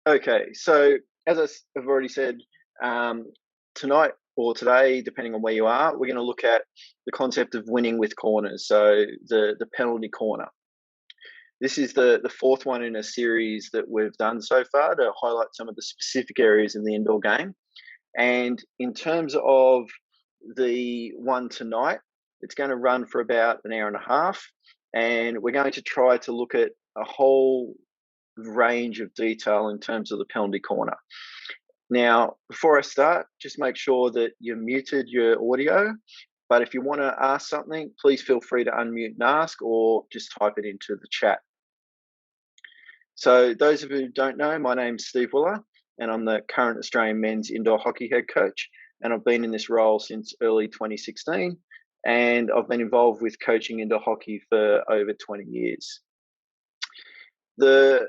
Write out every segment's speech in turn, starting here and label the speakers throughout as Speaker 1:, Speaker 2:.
Speaker 1: Okay, so as I've already said, um, tonight or today, depending on where you are, we're going to look at the concept of winning with corners. So the penalty corner. This is the fourth one in a series that we've done so far to highlight some of the specific areas in the indoor game. And in terms of the one tonight, it's going to run for about an hour and a half, and we're going to try to look at a whole range of detail in terms of the penalty corner. Now, before I start, just make sure that you muted your audio. But if you want to ask something, please feel free to unmute and ask, or just type it into the chat. So, those of you who don't know, my name's Steve Willer, and I'm the current Australian men's indoor hockey head coach. And I've been in this role since early 2016, and I've been involved with coaching indoor hockey for over 20 years. The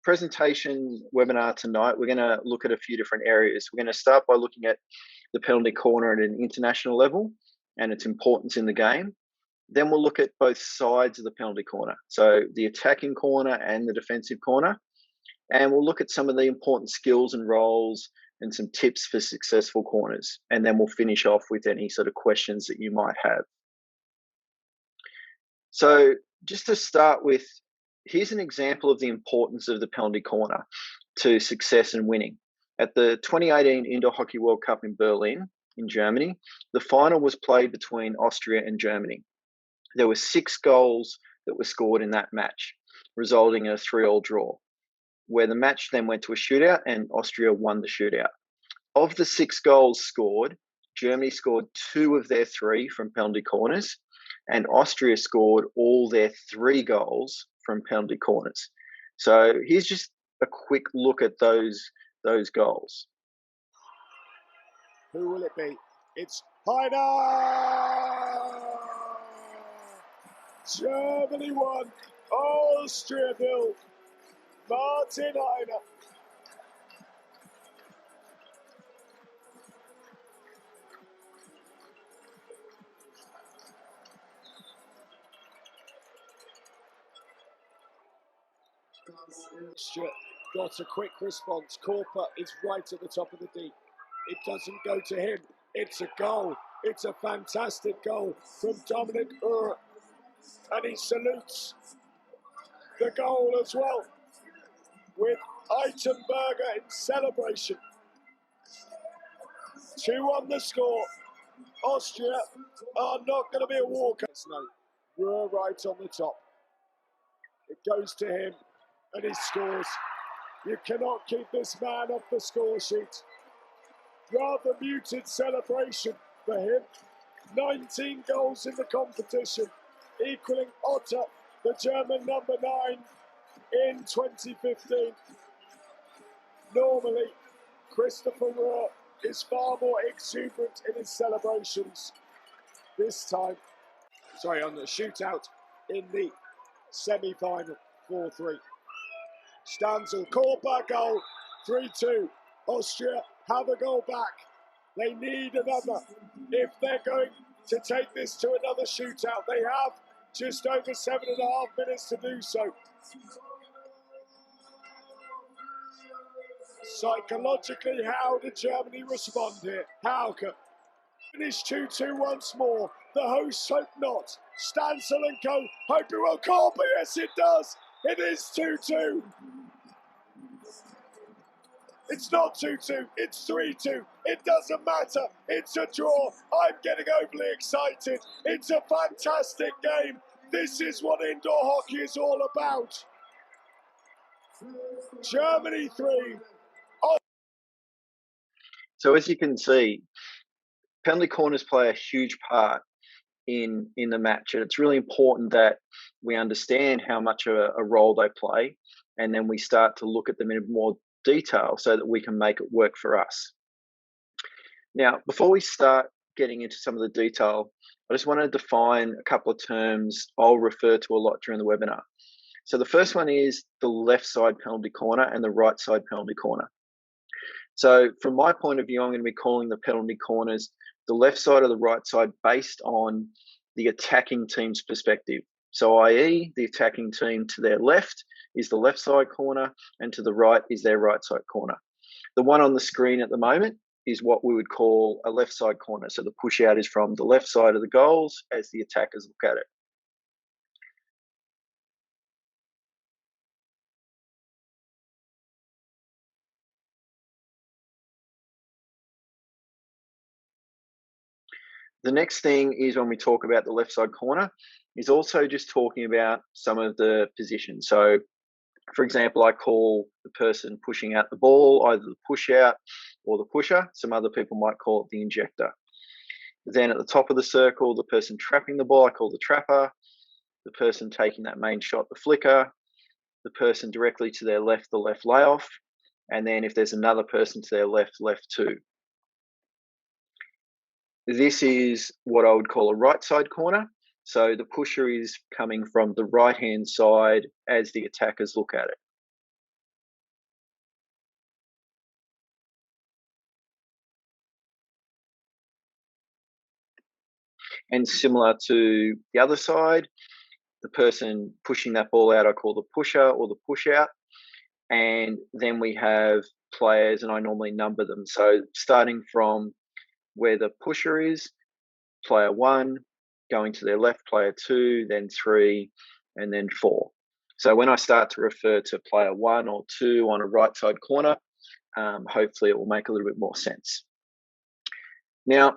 Speaker 1: presentation webinar tonight, we're going to look at a few different areas. We're going to start by looking at the penalty corner at an international level and its importance in the game. Then we'll look at both sides of the penalty corner, so the attacking corner and the defensive corner. And we'll look at some of the important skills and roles and some tips for successful corners. And then we'll finish off with any sort of questions that you might have. So just to start with, here's an example of the importance of the penalty corner to success and winning. At the 2018 Indoor Hockey World Cup in Berlin, in Germany, the final was played between Austria and Germany. There were 6 goals that were scored in that match, resulting in a 3-3 draw, where the match then went to a shootout and Austria won the shootout. Of the 6 goals scored, Germany scored 2 of their 3 from penalty corners, and Austria scored all their 3 goals from penalty corners. So here's just a quick look at those goals.
Speaker 2: Who will it be? It's Heiner! Germany 1, Austria 0. Martin Heiner. Austria got a quick response. Goalkeeper is right at the top of the D. It doesn't go to him. It's a goal. It's a fantastic goal from Dominic Ure. And he salutes the goal as well with Eitenberger in celebration. 2 on the score. Austria are not going to be a walkover. No, Ure right on the top. It goes to him and he scores. You cannot keep this man off the score sheet. Rather muted celebration for him. 19 goals in the competition, equaling Otter, the German number 9, in 2015. Normally, Christopher Ure is far more exuberant in his celebrations. This time, on the shootout in the semi-final, 4-3. Stanzel, Goalkeeper goal, 3-2. Austria have a goal back. They need another. If they're going to take this to another shootout, they have just over 7.5 minutes to do so. Psychologically, how did Germany respond here? Hauke finish 2-2 once more. The hosts hope not. Stansel and co. hope it will call, but yes, it does. It is 2-2. It's not 2-2, it's 3-2. It doesn't matter. It's a draw. I'm getting overly excited. It's a fantastic game. This is what indoor hockey is all about. Germany 3.
Speaker 1: So as you can see, penalty corners play a huge part in the match, and it's really important that we understand how much of a role they play, and then we start to look at them in more detail so that we can make it work for us. Now, before we start getting into some of the detail, I just want to define a couple of terms I'll refer to a lot during the webinar. So the first one is the left side penalty corner and the right side penalty corner. So from my point of view, I'm going to be calling the penalty corners the left side or the right side based on the attacking team's perspective. So, i.e., the attacking team to their left is the left side corner, and to the right is their right side corner. The one on the screen at the moment is what we would call a left side corner. So the push out is from the left side of the goals as the attackers look at it. The next thing is when we talk about the left side corner, is also just talking about some of the positions. So, for example, I call the person pushing out the ball either the push out or the pusher. Some other people might call it the injector. Then at the top of the circle, the person trapping the ball, I call the trapper. The person taking that main shot, the flicker. The person directly to their left, the left layoff. And then if there's another person to their left, left two. This is what I would call a right side corner. So the pusher is coming from the right hand side as the attackers look at it. And similar to the other side, the person pushing that ball out, I call the pusher or the push out. And then we have players, and I normally number them. So starting from where the pusher is, player one, going to their left, player two, then three, and then four. So when I start to refer to player one or two on a right side corner, hopefully it will make a little bit more sense. Now,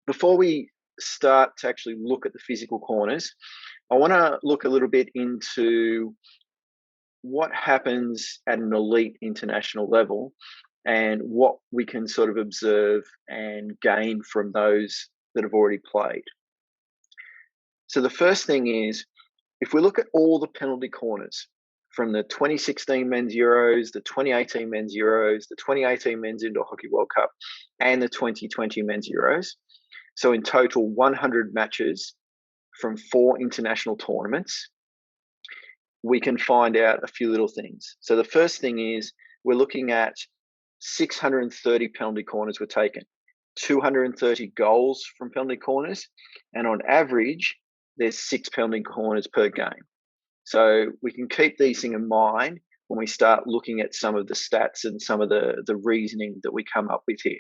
Speaker 1: before we start to actually look at the physical corners, I want to look a little bit into what happens at an elite international level and what we can sort of observe and gain from those that have already played. So the first thing is, if we look at all the penalty corners from the 2016 men's Euros, the 2018 men's Euros, the 2018 men's Indoor Hockey World Cup, and the 2020 men's Euros, so in total 100 matches from 4 international tournaments, we can find out a few little things. So the first thing is we're looking at 630 penalty corners were taken, 230 goals from penalty corners, and on average, there's 6 penalty corners per game. So we can keep these things in mind when we start looking at some of the stats and some of the reasoning that we come up with here.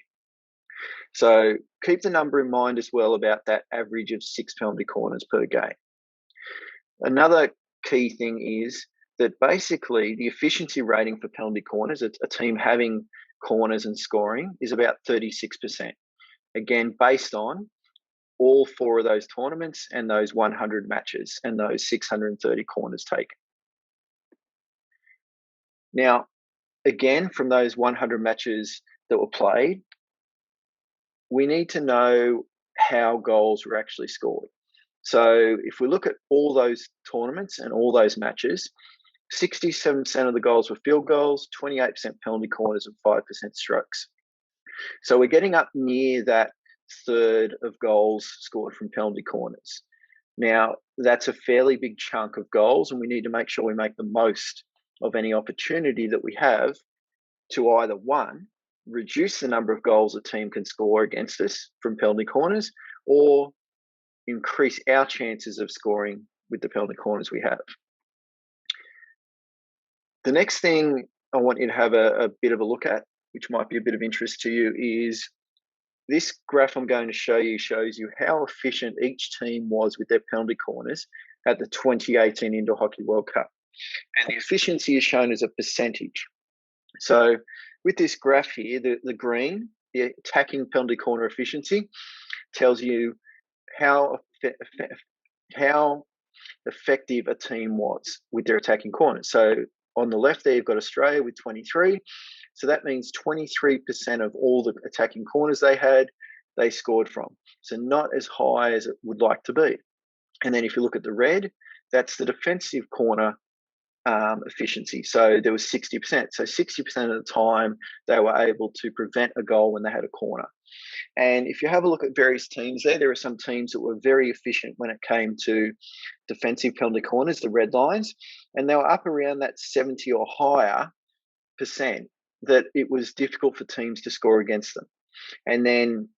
Speaker 1: So keep the number in mind as well about that average of 6 penalty corners per game. Another key thing is that basically the efficiency rating for penalty corners, a team having corners and scoring, is about 36%. Again, based on all 4 of those tournaments and those 100 matches and those 630 corners taken. Now, again, from those 100 matches that were played, we need to know how goals were actually scored. So if we look at all those tournaments and all those matches, 67% of the goals were field goals, 28% penalty corners, and 5% strokes. So we're getting up near that third of goals scored from penalty corners. Now, that's a fairly big chunk of goals, and we need to make sure we make the most of any opportunity that we have to either, one, reduce the number of goals a team can score against us from penalty corners, or increase our chances of scoring with the penalty corners we have. The next thing I want you to have a bit of a look at, which might be a bit of interest to you, is this graph I'm going to show you shows you how efficient each team was with their penalty corners at the 2018 Indoor Hockey World Cup. And the efficiency is shown as a percentage. So with this graph here, the green, the attacking penalty corner efficiency, tells you how effective a team was with their attacking corners. So on the left there, you've got Australia with 23. So that means 23% of all the attacking corners they had, they scored from. So not as high as it would like to be. And then if you look at the red, that's the defensive corner efficiency. So there was 60%. So 60% of the time they were able to prevent a goal when they had a corner. And if you have a look at various teams there are some teams that were very efficient when it came to defensive penalty corners, the red lines, and they were up around that 70 or higher percent that it was difficult for teams to score against them. And then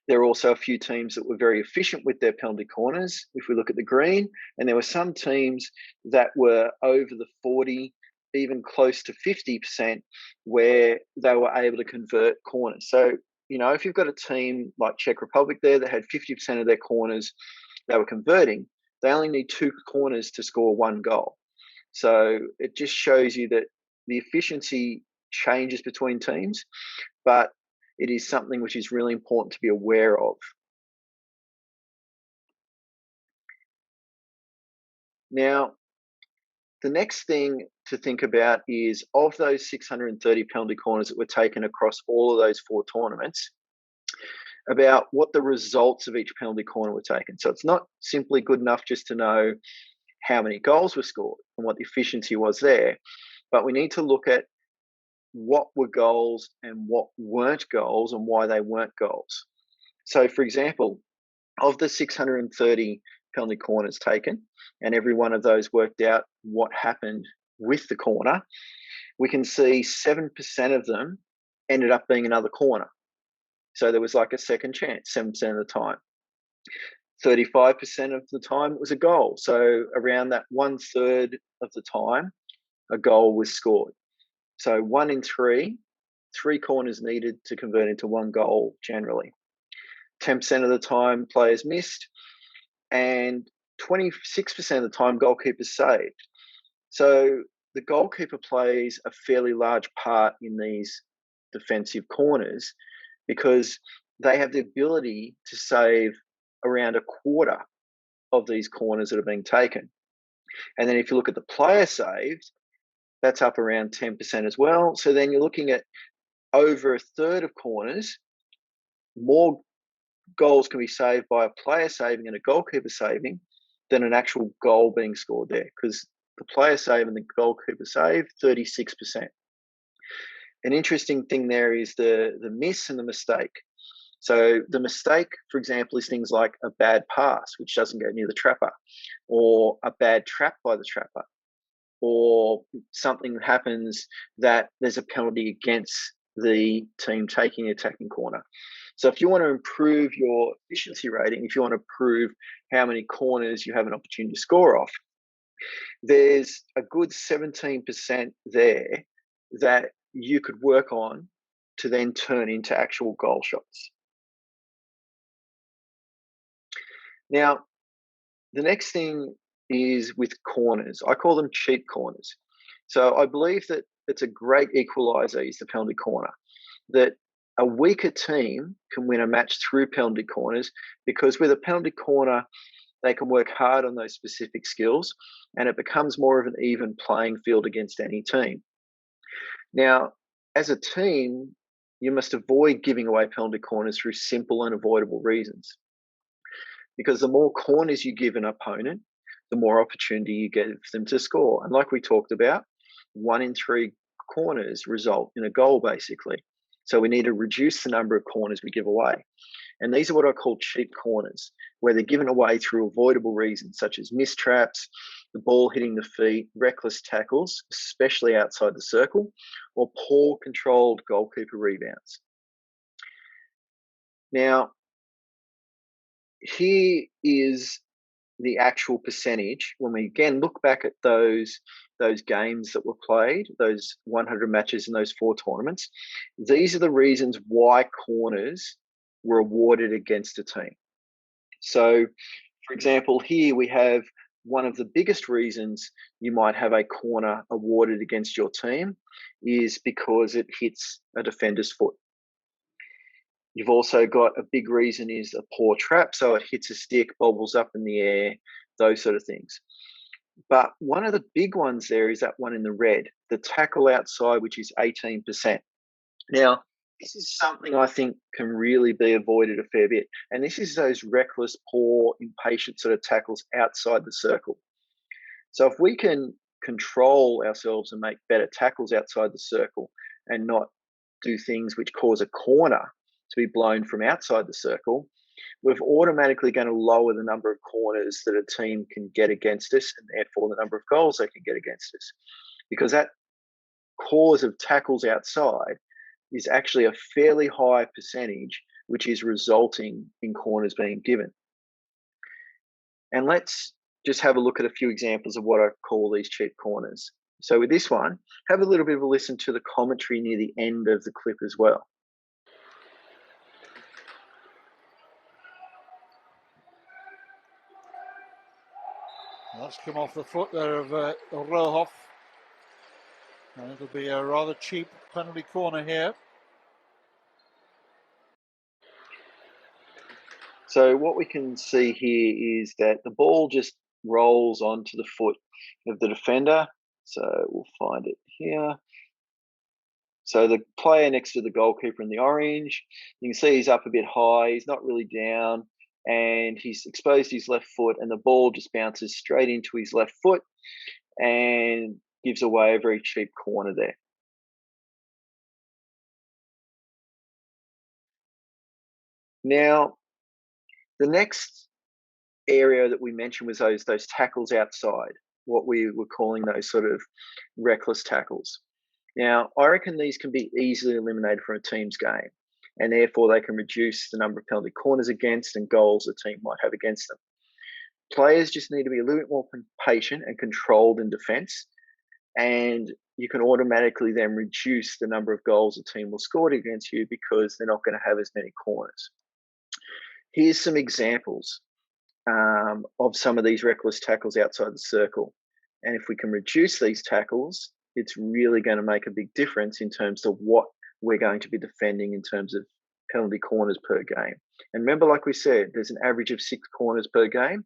Speaker 1: There are also a few teams that were very efficient with their penalty corners, if we look at the green, and there were some teams that were over the 40, even close to 50%, where they were able to convert corners. So, if you've got a team like Czech Republic there that had 50% of their corners they were converting, they only need 2 corners to score 1 goal. So it just shows you that the efficiency changes between teams, but it is something which is really important to be aware of. Now, the next thing to think about is, of those 630 penalty corners that were taken across all of those 4 tournaments, about what the results of each penalty corner were taken. So it's not simply good enough just to know how many goals were scored and what the efficiency was there, but we need to look at what were goals and what weren't goals and why they weren't goals. So, for example, of the 630 penalty corners taken, and every one of those worked out what happened with the corner, we can see 7% of them ended up being another corner. So there was like a second chance 7% of the time. 35% of the time it was a goal. So around that 1/3 of the time, a goal was scored. So 1 in 3 corners needed to convert into 1 goal generally. 10% of the time players missed, and 26% of the time goalkeepers saved. So the goalkeeper plays a fairly large part in these defensive corners because they have the ability to save around a quarter of these corners that are being taken. And then if you look at the player saved, that's up around 10% as well. So then you're looking at over a third of corners, more goals can be saved by a player saving and a goalkeeper saving than an actual goal being scored there, because the player save and the goalkeeper save, 36%. An interesting thing there is the miss and the mistake. So the mistake, for example, is things like a bad pass, which doesn't go near the trapper, or a bad trap by the trapper, or something happens that there's a penalty against the team taking the attacking corner. So if you want to improve your efficiency rating, if you want to prove how many corners you have an opportunity to score off, there's a good 17% there that you could work on to then turn into actual goal shots. Now, the next thing is with corners. I call them cheap corners. So I believe that it's a great equaliser is the penalty corner, that a weaker team can win a match through penalty corners, because with a penalty corner, they can work hard on those specific skills and it becomes more of an even playing field against any team. Now, as a team, you must avoid giving away penalty corners through simple and avoidable reasons, because the more corners you give an opponent, the more opportunity you give them to score. And like we talked about, 1 in 3 corners result in a goal, basically. So we need to reduce the number of corners we give away. And these are what I call cheap corners, where they're given away through avoidable reasons, such as missed traps, the ball hitting the feet, reckless tackles, especially outside the circle, or poor controlled goalkeeper rebounds. Now, here is the actual percentage when we again look back at those games that were played, those 100 matches in those 4 tournaments. These are the reasons why corners were awarded against a team. So, for example, here we have one of the biggest reasons you might have a corner awarded against your team is because it hits a defender's foot. You've also got a big reason is a poor trap, so it hits a stick, bobbles up in the air, those sort of things. But one of the big ones there is that one in the red, the tackle outside, which is 18%. Now, this is something I think can really be avoided a fair bit. And this is those reckless, poor, impatient sort of tackles outside the circle. So if we can control ourselves and make better tackles outside the circle and not do things which cause a corner to be blown from outside the circle, we're automatically going to lower the number of corners that a team can get against us, and therefore the number of goals they can get against us. Because that cause of tackles outside is actually a fairly high percentage which is resulting in corners being given. And let's just have a look at a few examples of what I call these cheap corners. So with this one, have a little bit of a listen to the commentary near the end of the clip as well.
Speaker 3: That's come off the foot there of Layoff. And it'll be a rather cheap penalty corner here.
Speaker 1: So what we can see here is that the ball just rolls onto the foot of the defender. So we'll find it here. So the player next to the goalkeeper in the orange, you can see he's up a bit high, he's not really down, and he's exposed his left foot, and the ball just bounces straight into his left foot and gives away a very cheap corner there. Now, the next area that we mentioned was those tackles outside, what we were calling those sort of reckless tackles. Now, I reckon these can be easily eliminated from a team's game, and therefore they can reduce the number of penalty corners against and goals a team might have against them. Players just need to be a little bit more patient and controlled in defence, and you can automatically then reduce the number of goals a team will score against you because they're not going to have as many corners. Here's some examples of some of these reckless tackles outside the circle. And if we can reduce these tackles, it's really going to make a big difference in terms of what we're going to be defending in terms of penalty corners per game. And remember, like we said, there's an average of 6 corners per game.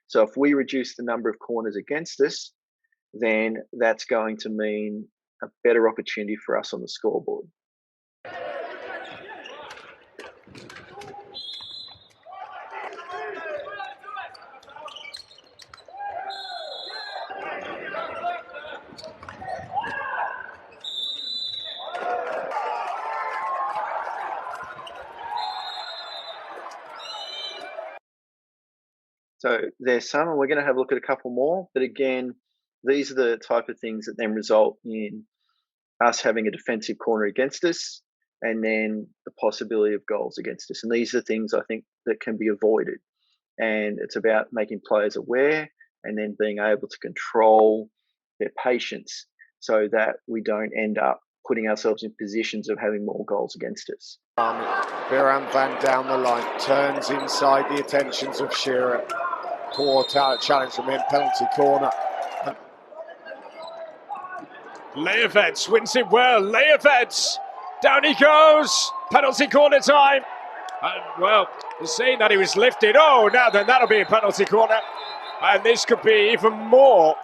Speaker 1: So if we reduce the number of corners against us, then that's going to mean a better opportunity for us on the scoreboard. So there's some, and we're going to have a look at a couple more. But again, these are the type of things that then result in us having a defensive corner against us, and then the possibility of goals against us. And these are things I think that can be avoided. And it's about making players aware and then being able to control their patience so that we don't end up putting ourselves in positions of having more goals against us.
Speaker 2: Biram Van down the line, turns inside the attentions of Shearer. Poor challenge from him, penalty corner. Layoffs wins it well. Layoffs, down he goes. Penalty corner time. And well, seeing that he was lifted. Oh, now then that'll be a penalty corner. And this could be even more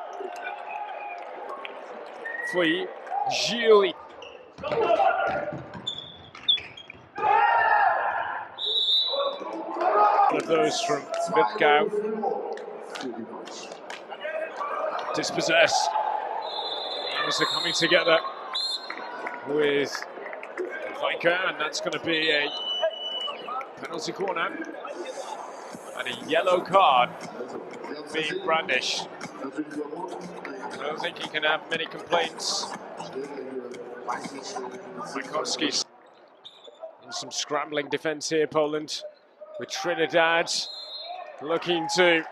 Speaker 2: for Gilles. One of those from Vidgau. Dispossessed. Those are coming together with Viker, and that's going to be a penalty corner and a yellow card being brandished. I don't think he can have many complaints. Wachowski's in some scrambling defence here, Poland, with Trinidad looking to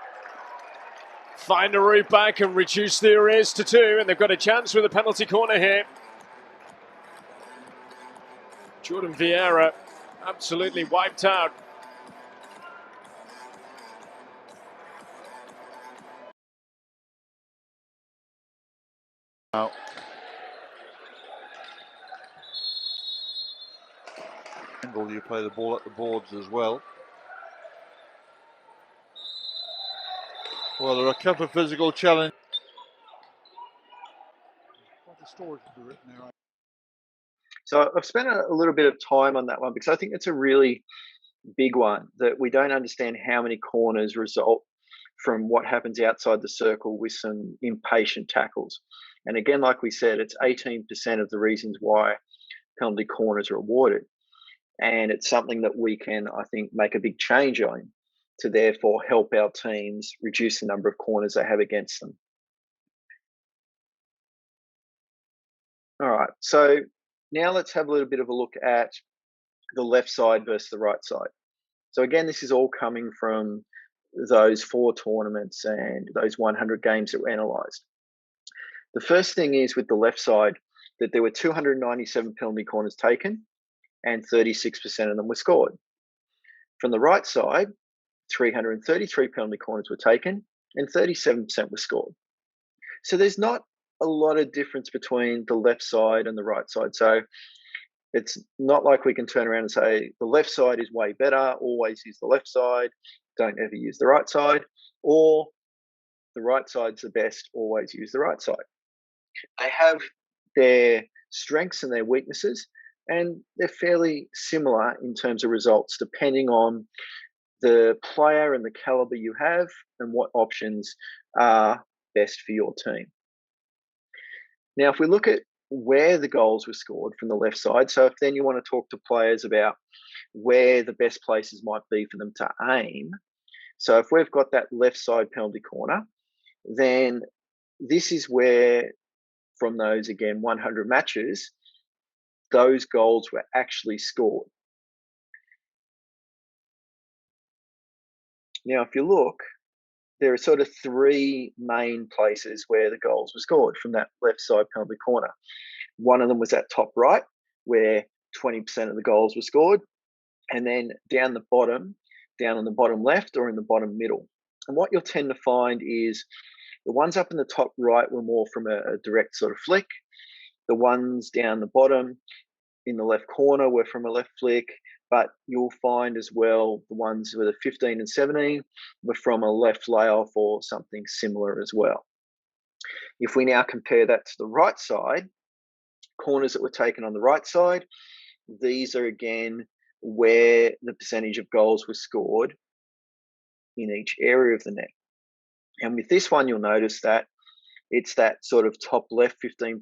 Speaker 2: find a route back and reduce the arrears to 2, and they've got a chance with a penalty corner here. Jordan Vieira absolutely wiped out.
Speaker 3: Now, you play the ball at the boards as well. Well, there are a couple of physical challenges.
Speaker 1: So I've spent a little bit of time on that one because I think it's a really big one that we don't understand how many corners result from what happens outside the circle with some impatient tackles. And again, like we said, it's 18% of the reasons why penalty corners are awarded. And it's something that we can, I think, make a big change on to therefore help our teams reduce the number of corners they have against them. All right, so now let's have a little bit of a look at the left side versus the right side. So again, this is all coming from those 4 tournaments and those 100 games that were analysed. The first thing is with the left side that there were 297 penalty corners taken and 36% of them were scored. From the right side, 333 penalty corners were taken and 37% were scored. So there's not a lot of difference between the left side and the right side. So it's not like we can turn around and say the left side is way better, always use the left side, don't ever use the right side, or the right side's the best, always use the right side. They have their strengths and their weaknesses, and they're fairly similar in terms of results, depending on the player and the caliber you have and what options are best for your team. Now, if we look at where the goals were scored from the left side, so if then you want to talk to players about where the best places might be for them to aim, so if we've got that left side penalty corner, then this is where, from those, again, 100 matches, those goals were actually scored. Now, if you look, there are sort of 3 main places where the goals were scored from that left side penalty corner. One of them was at top right, where 20% of the goals were scored, and then down the bottom, down on the bottom left or in the bottom middle. And what you'll tend to find is the ones up in the top right were more from a direct sort of flick. The ones down the bottom in the left corner were from a left flick, but you'll find as well the ones with a 15 and 17 were from a left layoff or something similar as well. If we now compare that to the right side, corners that were taken on the right side, these are again where the percentage of goals were scored in each area of the net. And with this one, you'll notice that it's that sort of top left 15%,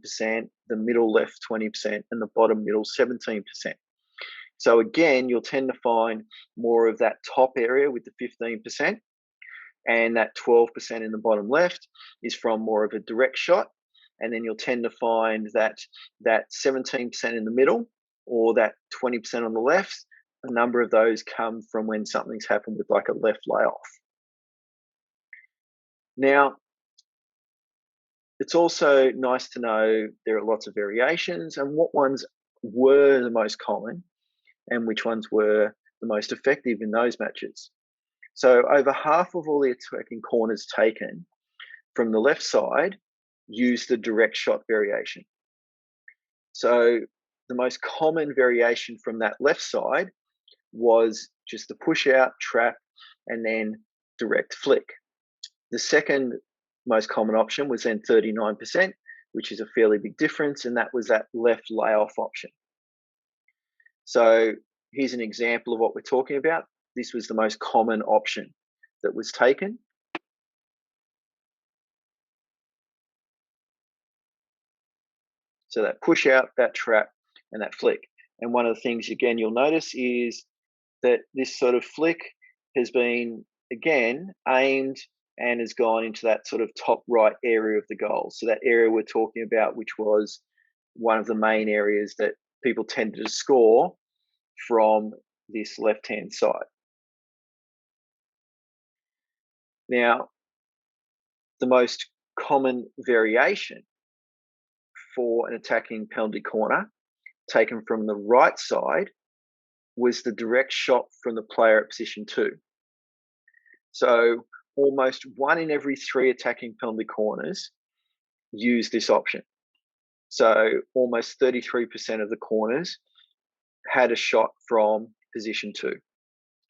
Speaker 1: the middle left 20%, and the bottom middle 17%. So again, you'll tend to find more of that top area with the 15%, and that 12% in the bottom left is from more of a direct shot. And then you'll tend to find that 17% in the middle or that 20% on the left, a number of those come from when something's happened with like a left layoff. Now, it's also nice to know there are lots of variations and what ones were the most common and which ones were the most effective in those matches. So over half of all the attacking corners taken from the left side use the direct shot variation. So the most common variation from that left side was just the push out, trap, and then direct flick. The second most common option was then 39%, which is a fairly big difference, and that was that left layoff option. So here's an example of what we're talking about. This was the most common option that was taken. So that push out, that trap, and that flick. And one of the things, again, you'll notice is that this sort of flick has been, again, aimed and has gone into that sort of top right area of the goal. So that area we're talking about, which was one of the main areas that people tended to score from this left-hand side. Now, the most common variation for an attacking penalty corner taken from the right side was the direct shot from the player at position 2. So almost 1 in every 3 attacking penalty corners use this option. So almost 33% of the corners had a shot from position 2.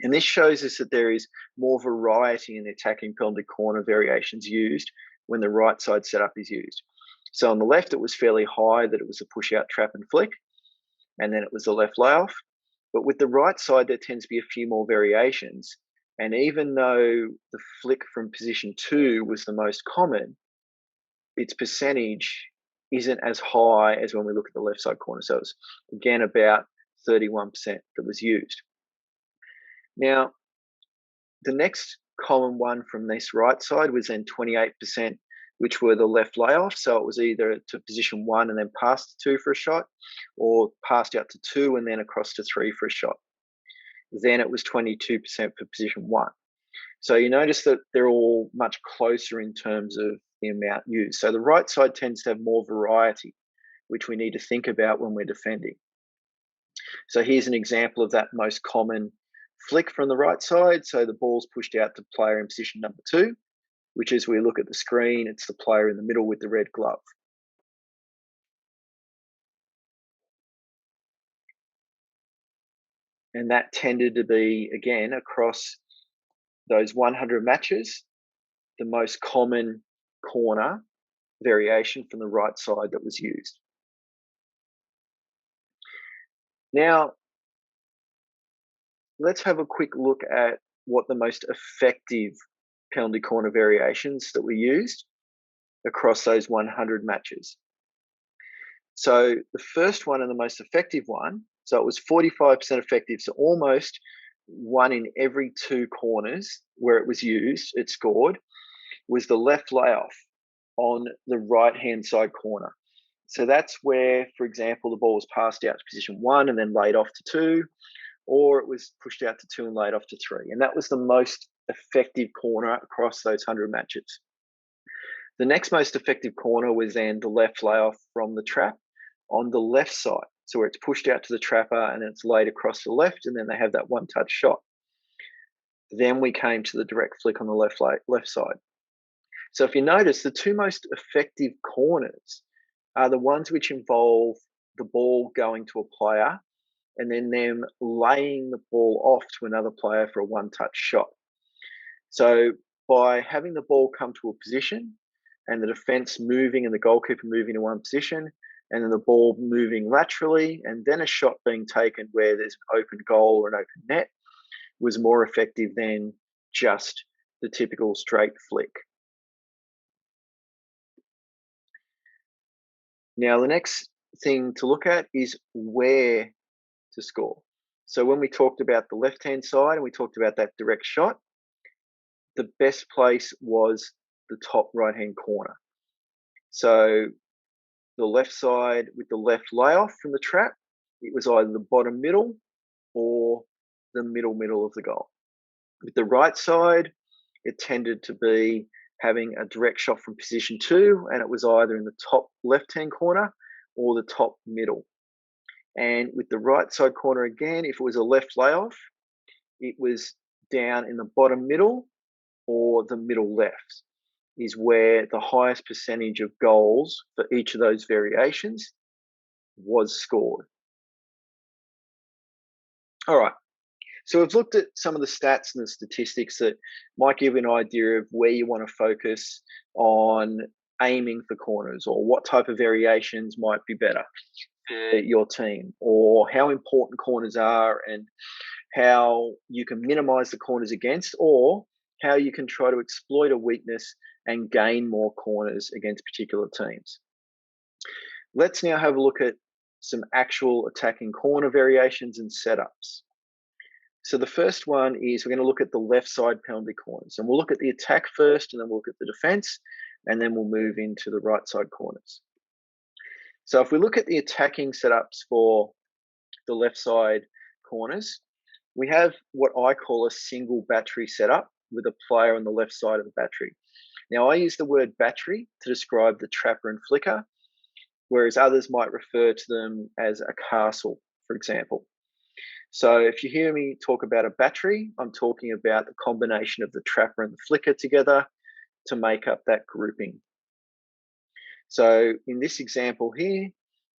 Speaker 1: And this shows us that there is more variety in the attacking penalty corner variations used when the right side setup is used. So on the left, it was fairly high that it was a push out, trap, and flick, and then it was the left layoff. But with the right side, there tends to be a few more variations. And even though the flick from position 2 was the most common, its percentage isn't as high as when we look at the left side corner. So it's again about 31% that was used. Now, the next common one from this right side was then 28%, which were the left layoff. So it was either to position 1 and then past to 2 for a shot, or passed out to 2 and then across to 3 for a shot. Then it was 22% for position 1. So you notice that they're all much closer in terms of the amount used. So the right side tends to have more variety, which we need to think about when we're defending. So here's an example of that most common flick from the right side. So the ball's pushed out to player in position number 2, which as we look at the screen, it's the player in the middle with the red glove. And that tended to be, again, across those 100 matches, the most common corner variation from the right side that was used. Now, let's have a quick look at what the most effective penalty corner variations that we used across those 100 matches. So the first one and the most effective one, so it was 45% effective, so almost 1 in every 2 corners where it was used, it scored, was the left layoff on the right-hand side corner. So that's where, for example, the ball was passed out to position 1 and then laid off to 2, or it was pushed out to 2 and laid off to 3. And that was the most effective corner across those 100 matches. The next most effective corner was then the left layoff from the trap on the left side. So where it's pushed out to the trapper and it's laid across the left, and then they have that one-touch shot. Then we came to the direct flick on the left side. So if you notice, the 2 most effective corners are the ones which involve the ball going to a player and then them laying the ball off to another player for a one-touch shot. So by having the ball come to a position and the defence moving and the goalkeeper moving to one position, and then the ball moving laterally, and then a shot being taken where there's an open goal or an open net, was more effective than just the typical straight flick. Now, the next thing to look at is where to score. So when we talked about the left-hand side and we talked about that direct shot, the best place was the top right-hand corner. So the left side with the left layoff from the trap, it was either the bottom middle or the middle of the goal. With the right side, it tended to be having a direct shot from position 2, and it was either in the top left-hand corner or the top middle. And with the right side corner again, if it was a left layoff, it was down in the bottom middle or the middle left, is where the highest percentage of goals for each of those variations was scored. All right. So we've looked at some of the stats and the statistics that might give you an idea of where you want to focus on aiming for corners, or what type of variations might be better for your team, or how important corners are and how you can minimize the corners against, or how you can try to exploit a weakness and gain more corners against particular teams. Let's now have a look at some actual attacking corner variations and setups. So the first one is we're going to look at the left side penalty corners, and we'll look at the attack first, and then we'll look at the defense, and then we'll move into the right side corners. So if we look at the attacking setups for the left side corners, we have what I call a single battery setup with a player on the left side of the battery. Now, I use the word battery to describe the trapper and flicker, whereas others might refer to them as a castle, for example. So if you hear me talk about a battery, I'm talking about the combination of the trapper and the flicker together to make up that grouping. So in this example here,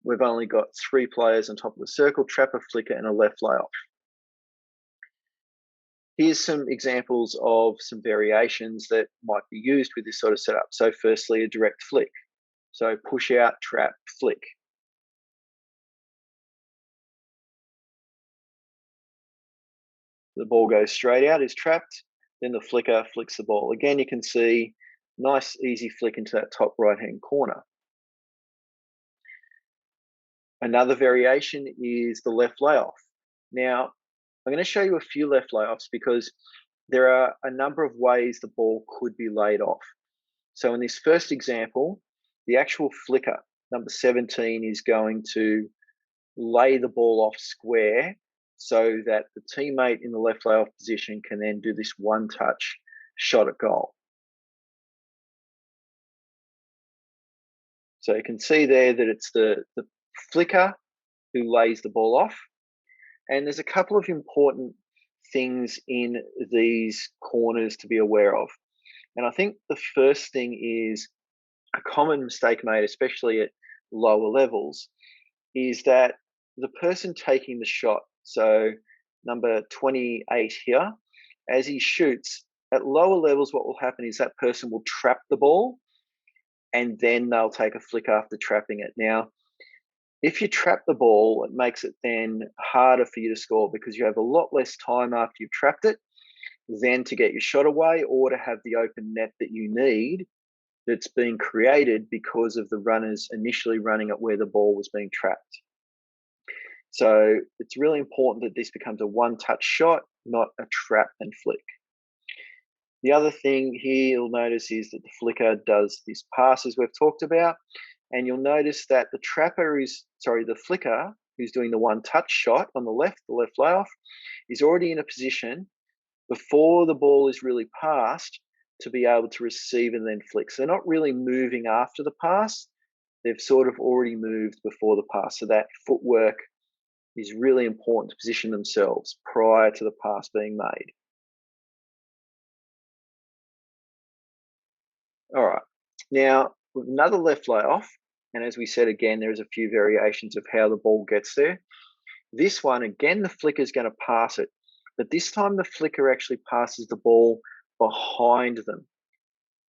Speaker 1: we've only got 3 players on top of the circle: trapper, flicker, and a left layoff. Here's some examples of some variations that might be used with this sort of setup. So firstly, a direct flick. So push out, trap, flick. The ball goes straight out, is trapped, then the flicker flicks the ball. Again, you can see nice, easy flick into that top right-hand corner. Another variation is the left layoff. Now, I'm going to show you a few left layoffs because there are a number of ways the ball could be laid off. So in this first example, the actual flicker, number 17, is going to lay the ball off square so that the teammate in the left layoff position can then do this one-touch shot at goal. So you can see there that it's the flicker who lays the ball off. And there's a couple of important things in these corners to be aware of. And I think the first thing is a common mistake made, especially at lower levels, is that the person taking the shot, so number 28 here, as he shoots, at lower levels, what will happen is that person will trap the ball and then they'll take a flick after trapping it. Now, if you trap the ball, it makes it then harder for you to score because you have a lot less time after you've trapped it then to get your shot away or to have the open net that you need that's being created because of the runners initially running at where the ball was being trapped. So it's really important that this becomes a one-touch shot, not a trap and flick. The other thing here you'll notice is that the flicker does this pass as we've talked about, and you'll notice that the flicker who's doing the one-touch shot on the left layoff, is already in a position before the ball is really passed to be able to receive and then flick. So they're not really moving after the pass. They've sort of already moved before the pass. So that footwork is really important to position themselves prior to the pass being made. All right. Now, with another left layoff, and as we said again, there's a few variations of how the ball gets there. This one, again, the flicker is going to pass it, but this time the flicker actually passes the ball behind them.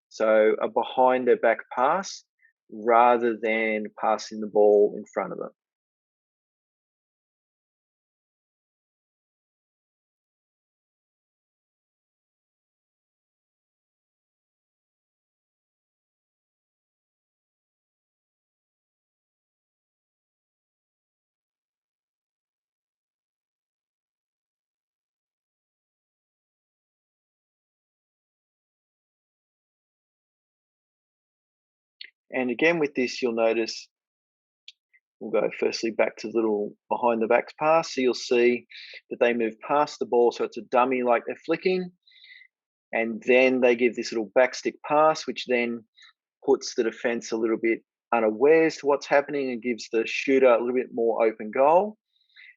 Speaker 1: So a behind their back pass rather than passing the ball in front of them. And again, with this, you'll notice, we'll go firstly back to the little behind the backs pass. So you'll see that they move past the ball. So it's a dummy like they're flicking. And then they give this little backstick pass, which then puts the defense a little bit unawares to what's happening and gives the shooter a little bit more open goal.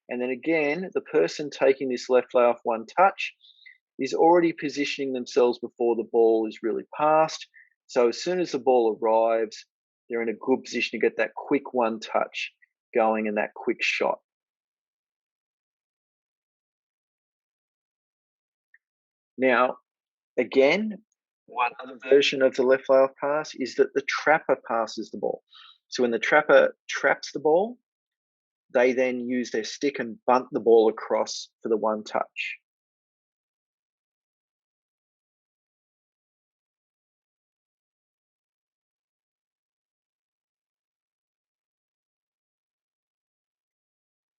Speaker 1: And then again, the person taking this left layoff one touch is already positioning themselves before the ball is really passed. So as soon as the ball arrives, they're in a good position to get that quick one touch going and that quick shot. Now, again, one other version of the left layoff pass is that the trapper passes the ball. So when the trapper traps the ball, they then use their stick and bunt the ball across for the one touch.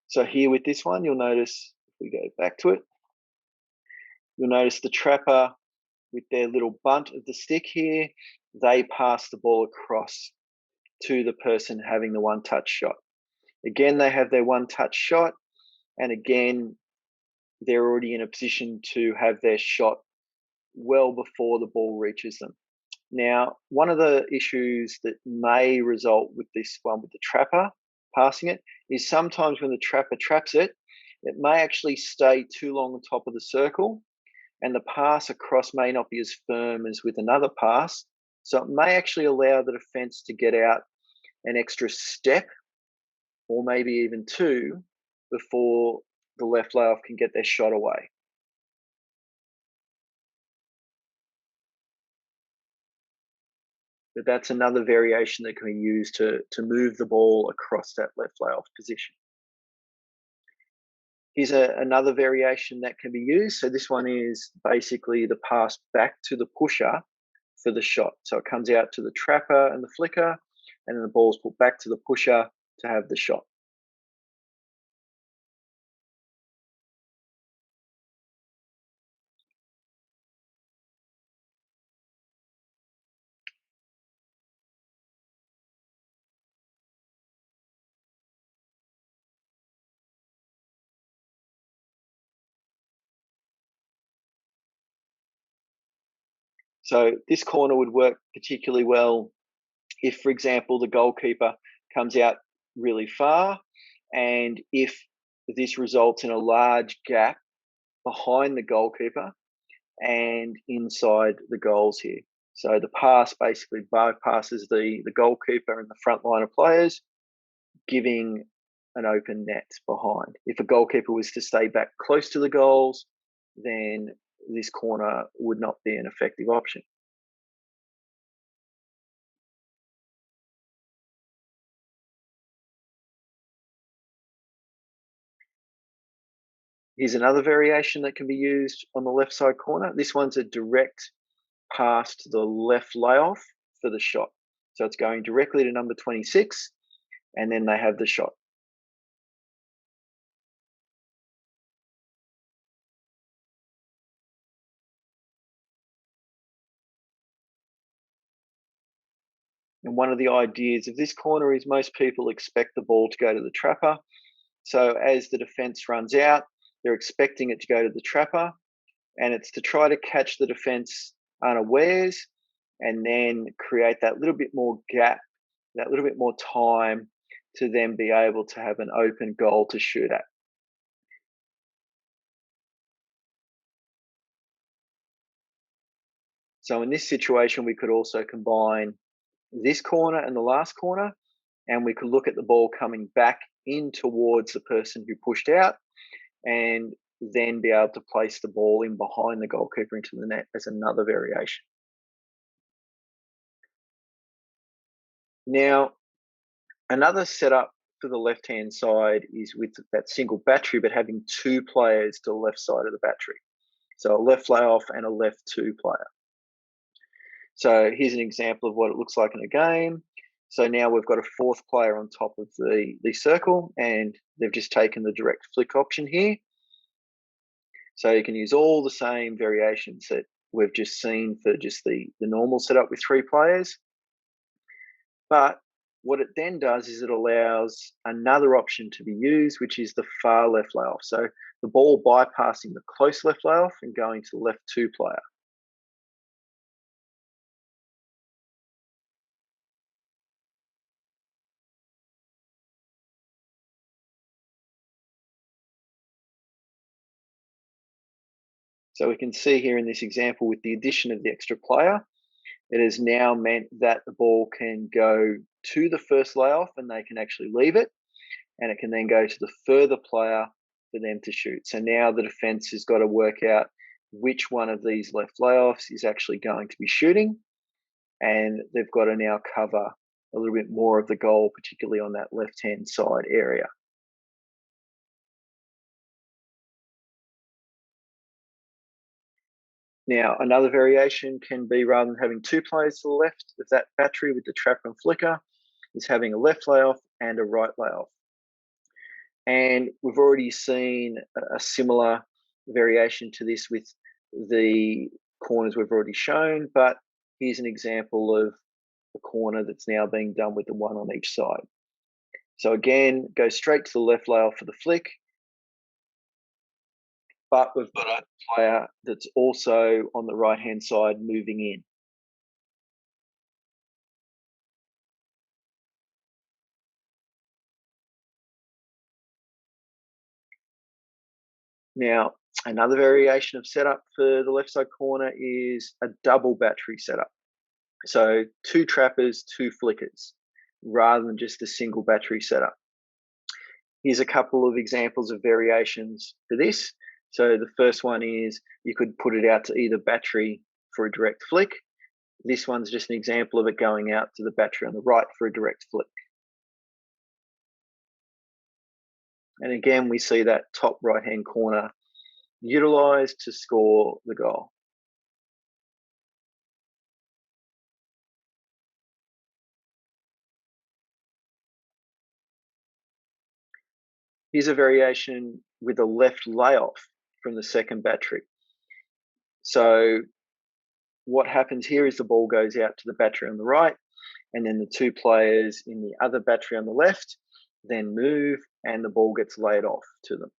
Speaker 1: So here with this one, you'll notice, if we go back to it, you'll notice the trapper with their little bunt of the stick here, they pass the ball across to the person having the one touch shot. Again, they have their one touch shot, and again, they're already in a position to have their shot well before the ball reaches them. Now, one of the issues that may result with this one with the trapper passing it is sometimes when the trapper traps it, it may actually stay too long on top of the circle and the pass across may not be as firm as with another pass. So it may actually allow the defense to get out an extra step or maybe even two before the left layoff can get their shot away. But that's another variation that can be used to move the ball across that left layoff position. Here's another variation that can be used. So this one is basically the pass back to the pusher for the shot. So it comes out to the trapper and the flicker, and then the ball's put back to the pusher to have the shot. So this corner would work particularly well if, for example, the goalkeeper comes out really far, and if this results in a large gap behind the goalkeeper and inside the goals here. So the pass basically bypasses the goalkeeper and the front line of players, giving an open net behind. If a goalkeeper was to stay back close to the goals, then this corner would not be an effective option. Here's another variation that can be used on the left side corner. This one's a direct pass to the left layoff for the shot. So it's going directly to number 26, and then they have the shot. And one of the ideas of this corner is most people expect the ball to go to the trapper. So as the defense runs out, they're expecting it to go to the trapper, and it's to try to catch the defense unawares and then create that little bit more gap, that little bit more time to then be able to have an open goal to shoot at. So in this situation, we could also combine this corner and the last corner, and we could look at the ball coming back in towards the person who pushed out, and then be able to place the ball in behind the goalkeeper into the net as another variation. Now, another setup for the left-hand side is with that single battery, but having two players to the left side of the battery. So a left layoff and a left two player. So here's an example of what it looks like in a game. So now we've got a fourth player on top of the circle, and they've just taken the direct flick option here. So you can use all the same variations that we've just seen for just the normal setup with three players. But what it then does is it allows another option to be used, which is the far left layoff. So the ball bypassing the close left layoff and going to the left two player. So we can see here in this example with the addition of the extra player, it has now meant that the ball can go to the first layoff and they can actually leave it, and it can then go to the further player for them to shoot. So now the defense has got to work out which one of these left layoffs is actually going to be shooting, and they've got to now cover a little bit more of the goal, particularly on that left-hand side area. Now, another variation can be, rather than having two players to the left of that battery with the trapper and flicker, is having a left layoff and a right layoff. And we've already seen a similar variation to this with the corners we've already shown, but here's an example of a corner that's now being done with the one on each side. So again, go straight to the left layoff for the flick, but we've got a player that's also on the right-hand side moving in. Now, another variation of setup for the left side corner is a double battery setup. So two trappers, two flickers, rather than just a single battery setup. Here's a couple of examples of variations for this. So the first one is you could put it out to either battery for a direct flick. This one's just an example of it going out to the battery on the right for a direct flick. And again, we see that top right-hand corner utilized to score the goal. Here's a variation with a left layoff from the second battery. So what happens here is the ball goes out to the battery on the right, and then the two players in the other battery on the left then move, and the ball gets laid off to them.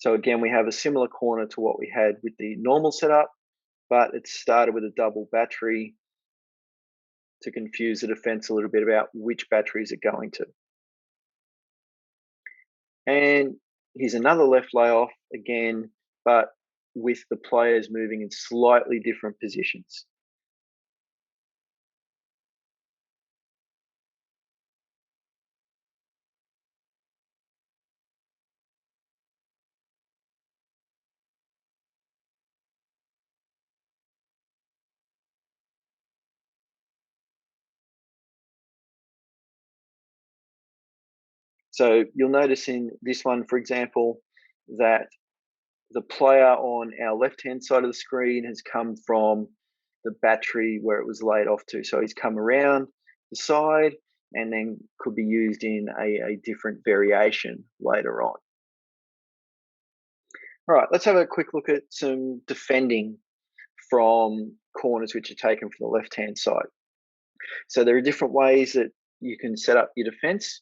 Speaker 1: So again, we have a similar corner to what we had with the normal setup, but it started with a double battery to confuse the defense a little bit about which battery is it going to. And here's another left layoff again, but with the players moving in slightly different positions. So you'll notice in this one, for example, that the player on our left-hand side of the screen has come from the battery where it was laid off to. So he's come around the side and then could be used in a different variation later on. All right, let's have a quick look at some defending from corners which are taken from the left-hand side. So there are different ways that you can set up your defense,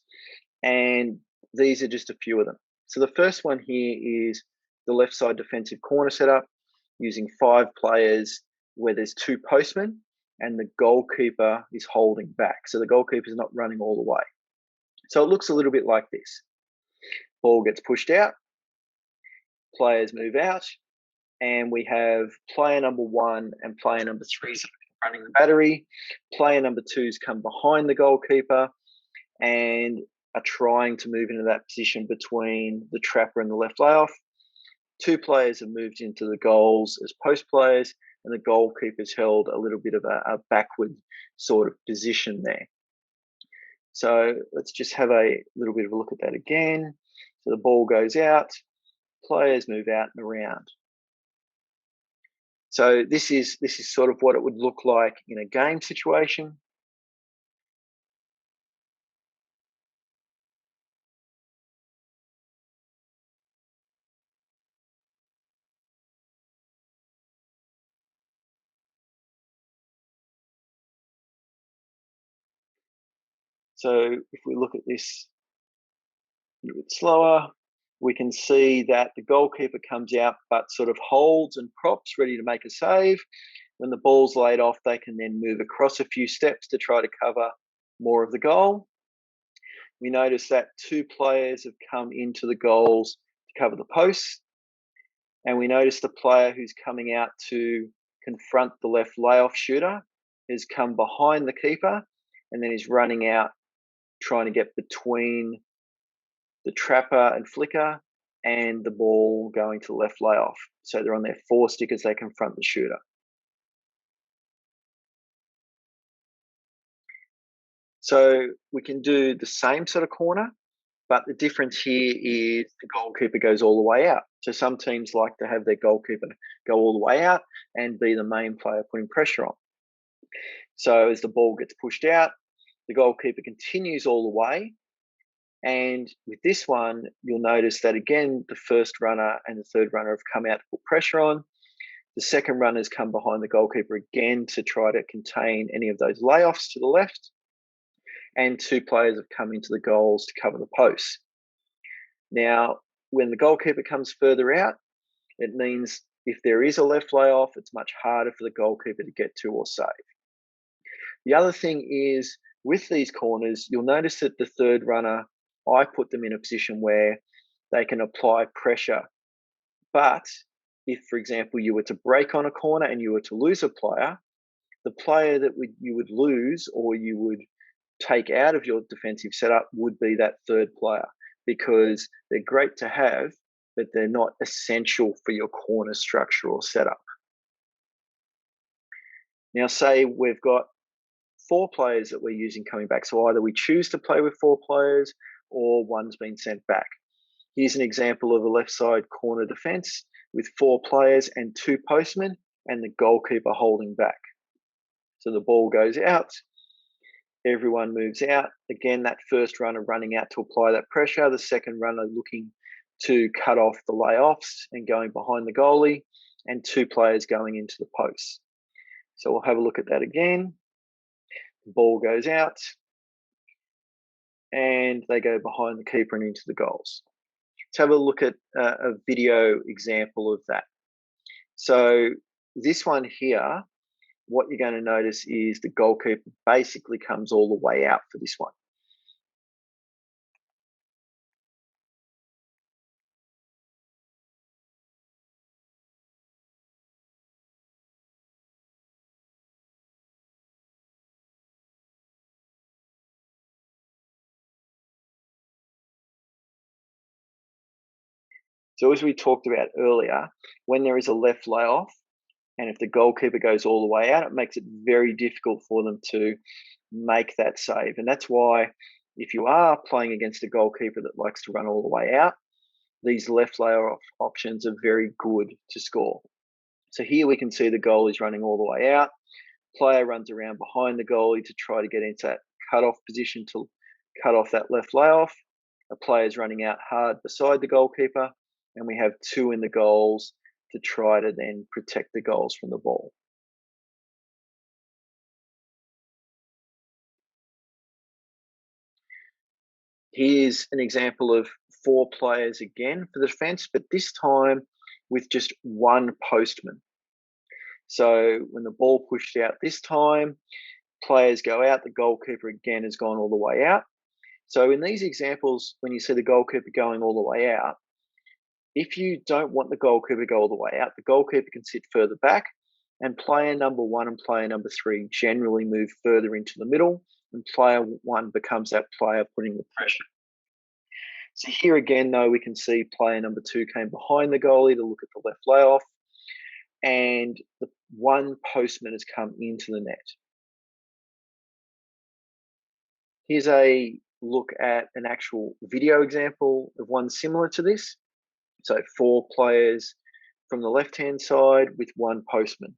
Speaker 1: and these are just a few of them. So the first one here is the left side defensive corner setup using 5 players where there's 2 postmen and the goalkeeper is holding back. So the goalkeeper is not running all the way. So it looks a little bit like this. Ball gets pushed out, players move out, and we have player number 1 and player number 3 running the battery. Player number 2's come behind the goalkeeper and are trying to move into that position between the trapper and the left layoff. 2 players have moved into the goals as post players, and the goalkeeper's held a little bit of a backward sort of position there. So let's just have a little bit of a look at that again. So the ball goes out, players move out and around. So this is sort of what it would look like in a game situation. So if we look at this a little bit slower, we can see that the goalkeeper comes out but sort of holds and props ready to make a save. When the ball's laid off, they can then move across a few steps to try to cover more of the goal. We notice that 2 players have come into the goals to cover the posts. And we notice the player who's coming out to confront the left layoff shooter has come behind the keeper and then is running out trying to get between the trapper and flicker and the ball going to the left layoff. So they're on their 4 stick as they confront the shooter. So we can do the same sort of corner, but the difference here is the goalkeeper goes all the way out. So some teams like to have their goalkeeper go all the way out and be the main player putting pressure on. So as the ball gets pushed out, the goalkeeper continues all the way. And with this one, you'll notice that again, the first runner and the third runner have come out to put pressure on. The second runner's come behind the goalkeeper again to try to contain any of those layoffs to the left. And 2 players have come into the goals to cover the posts. Now, when the goalkeeper comes further out, it means if there is a left layoff, it's much harder for the goalkeeper to get to or save. The other thing is with these corners, you'll notice that the third runner, I put them in a position where they can apply pressure. But if, for example, you were to break on a corner and you were to lose a player, the player that you would lose or you would take out of your defensive setup would be that third player, because they're great to have, but they're not essential for your corner structure or setup. Now, say we've got 4 players that we're using coming back. So either we choose to play with 4 players or one's been sent back. Here's an example of a left side corner defense with 4 players and 2 postmen and the goalkeeper holding back. So the ball goes out, everyone moves out. Again, that first runner running out to apply that pressure, the second runner looking to cut off the layoffs and going behind the goalie, and 2 players going into the post. So we'll have a look at that again. The ball goes out and they go behind the keeper and into the goals. Let's have a look at a video example of that. So this one here, what you're going to notice is the goalkeeper basically comes all the way out for this one. So as we talked about earlier, when there is a left layoff, and if the goalkeeper goes all the way out, it makes it very difficult for them to make that save. And that's why if you are playing against a goalkeeper that likes to run all the way out, these left layoff options are very good to score. So here we can see the goal is running all the way out. Player runs around behind the goalie to try to get into that cut-off position to cut off that left layoff. A player's running out hard beside the goalkeeper, and we have two in the goals to try to then protect the goals from the ball. Here's an example of 4 players again for the defence, but this time with just one postman. So when the ball pushed out this time, players go out, the goalkeeper again has gone all the way out. So in these examples, when you see the goalkeeper going all the way out, if you don't want the goalkeeper to go all the way out, the goalkeeper can sit further back, and player number 1 and player number 3 generally move further into the middle, and player 1 becomes that player putting the pressure. So here again, though, we can see player number 2 came behind the goalie to look at the left layoff, and the one postman has come into the net. Here's a look at an actual video example of one similar to this. So 4 players from the left-hand side with one postman.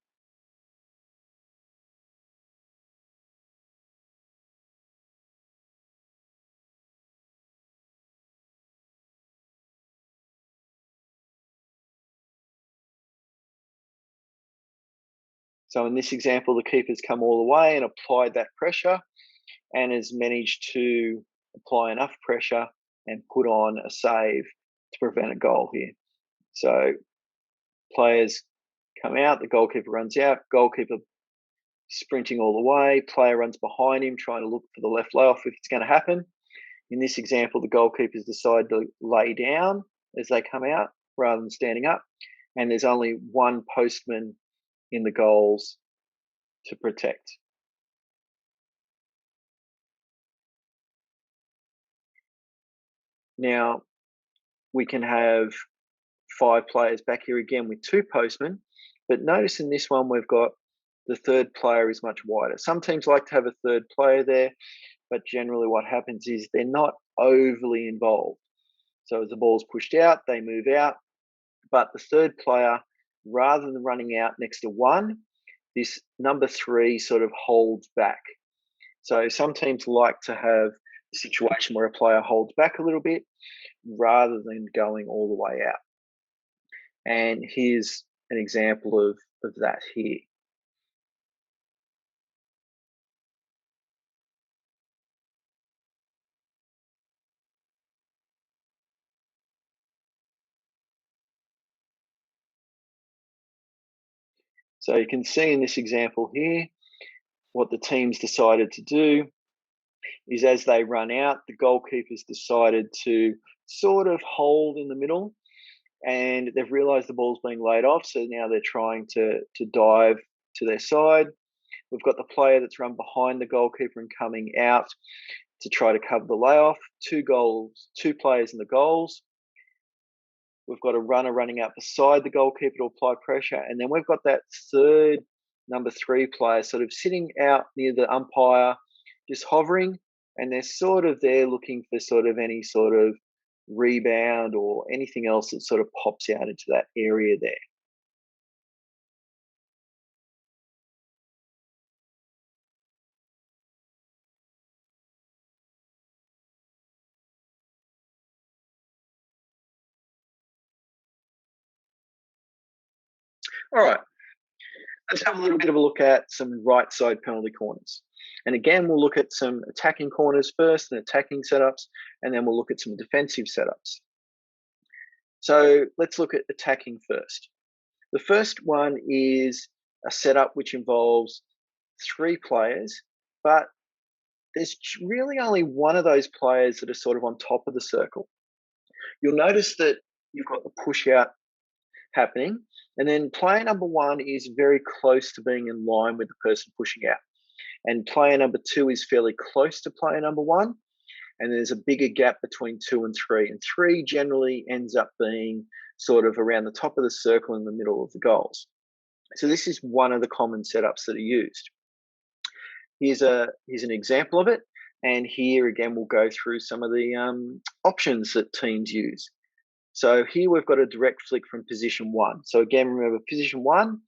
Speaker 1: So in this example, the keeper's come all the way and applied that pressure and has managed to apply enough pressure and put on a save to prevent a goal here. So players come out, the goalkeeper runs out, goalkeeper sprinting all the way, player runs behind him trying to look for the left layoff if it's going to happen. In this example, the goalkeepers decide to lay down as they come out rather than standing up, and there's only one postman in the goals to protect. Now, we can have 5 players back here again with 2 postmen, but notice in this one we've got the third player is much wider. Some teams like to have a third player there, but generally what happens is they're not overly involved. So as the ball's pushed out, they move out, but the third player, rather than running out next to 1, this number 3 sort of holds back. So some teams like to have a situation where a player holds back a little bit rather than going all the way out. And here's an example of that here. So you can see in this example here, what the team's decided to do is as they run out, the goalkeeper's decided to sort of hold in the middle, and they've realised the ball's being laid off, so now they're trying to dive to their side. We've got the player that's run behind the goalkeeper and coming out to try to cover the layoff. 2 players in the goals. We've got a runner running out beside the goalkeeper to apply pressure, and then we've got that third number 3 player sort of sitting out near the umpire, just hovering, and they're sort of there looking for sort of any sort of rebound or anything else that sort of pops out into that area there. All right, let's have a little bit of a look at some right side penalty corners. And again, we'll look at some attacking corners first and attacking setups, and then we'll look at some defensive setups. So let's look at attacking first. The first one is a setup which involves 3 players, but there's really only one of those players that are sort of on top of the circle. You'll notice that you've got the push out happening, and then player number 1 is very close to being in line with the person pushing out. And player number 2 is fairly close to player number 1, and there's a bigger gap between 2 and 3. And 3 generally ends up being sort of around the top of the circle in the middle of the goals. So this is one of the common setups that are used. Here's an example of it, and here again we'll go through some of the options that teams use. So here we've got a direct flick from position 1. So again, remember position 1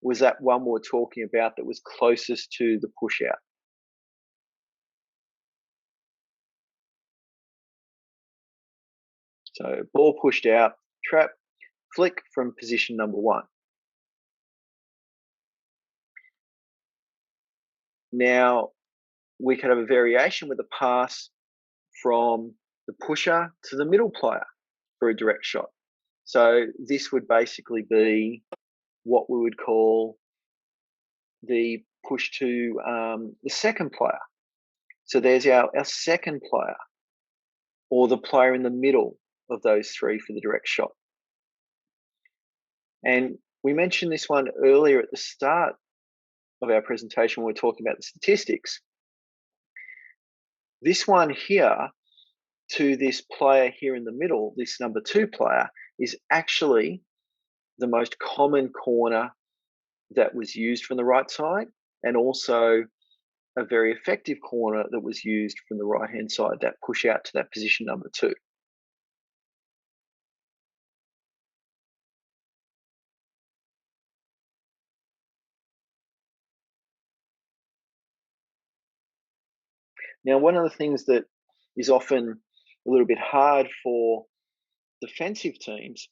Speaker 1: was that one we were talking about that was closest to the push out. So ball pushed out, trap, flick from position number 1. Now, we could have a variation with a pass from the pusher to the middle player for a direct shot. So this would basically be what we would call the push to the second player. So there's our second player, or the player in the middle of those 3 for the direct shot. And we mentioned this one earlier at the start of our presentation when we were talking about the statistics. This one here to this player here in the middle, this number 2 player, is actually the most common corner that was used from the right side, and also a very effective corner that was used from the right-hand side, that push out to that position number 2. Now, one of the things that is often a little bit hard for defensive teams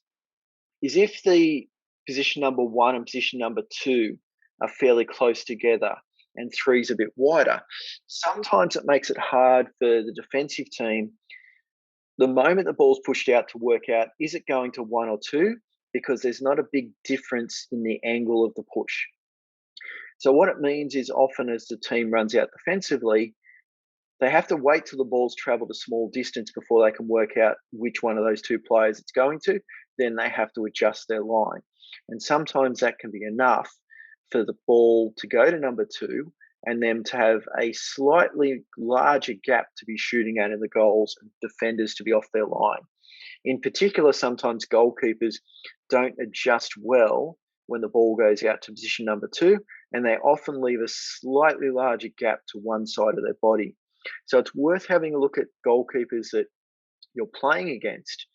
Speaker 1: is if the position number 1 and position number 2 are fairly close together and 3 is a bit wider, sometimes it makes it hard for the defensive team the moment the ball's pushed out to work out, is it going to 1 or 2? Because there's not a big difference in the angle of the push. So what it means is often as the team runs out defensively, they have to wait till the ball's traveled a small distance before they can work out which one of those 2 players it's going to. Then they have to adjust their line. And sometimes that can be enough for the ball to go to number 2 and them to have a slightly larger gap to be shooting at in the goals and defenders to be off their line. In particular, sometimes goalkeepers don't adjust well when the ball goes out to position number 2, and they often leave a slightly larger gap to one side of their body. So it's worth having a look at goalkeepers that you're playing against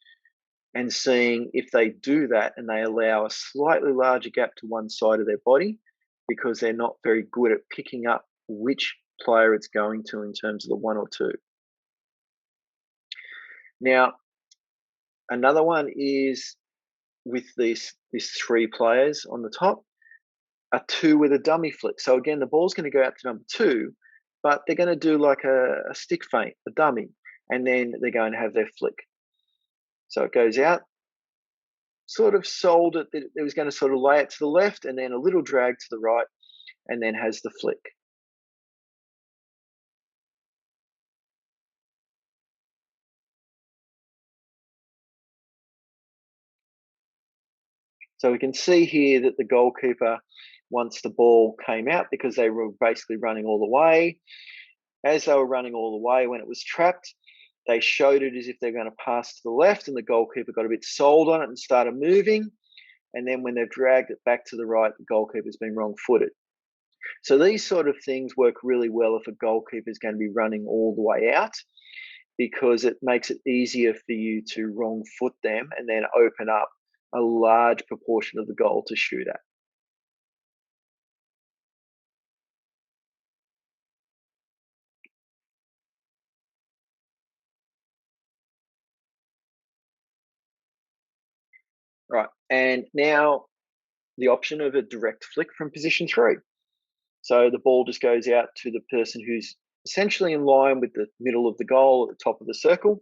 Speaker 1: and seeing if they do that and they allow a slightly larger gap to one side of their body, because they're not very good at picking up which player it's going to in terms of the 1 or 2. Now, another one is with these 3 players on the top, a 2 with a dummy flick. So again, the ball's going to go out to number 2, but they're going to do like a stick feint, a dummy, and then they're going to have their flick. So it goes out, sort of sold it that it was going to sort of lay it to the left, and then a little drag to the right, and then has the flick. So we can see here that the goalkeeper, once the ball came out, because they were basically running all the way, as they were running all the way, when it was trapped, they showed it as if they're going to pass to the left, and the goalkeeper got a bit sold on it and started moving. And then when they've dragged it back to the right, the goalkeeper's been wrong-footed. So these sort of things work really well if a goalkeeper is going to be running all the way out, because it makes it easier for you to wrong foot them and then open up a large proportion of the goal to shoot at. Right, and now the option of a direct flick from position 3. So the ball just goes out to the person who's essentially in line with the middle of the goal at the top of the circle,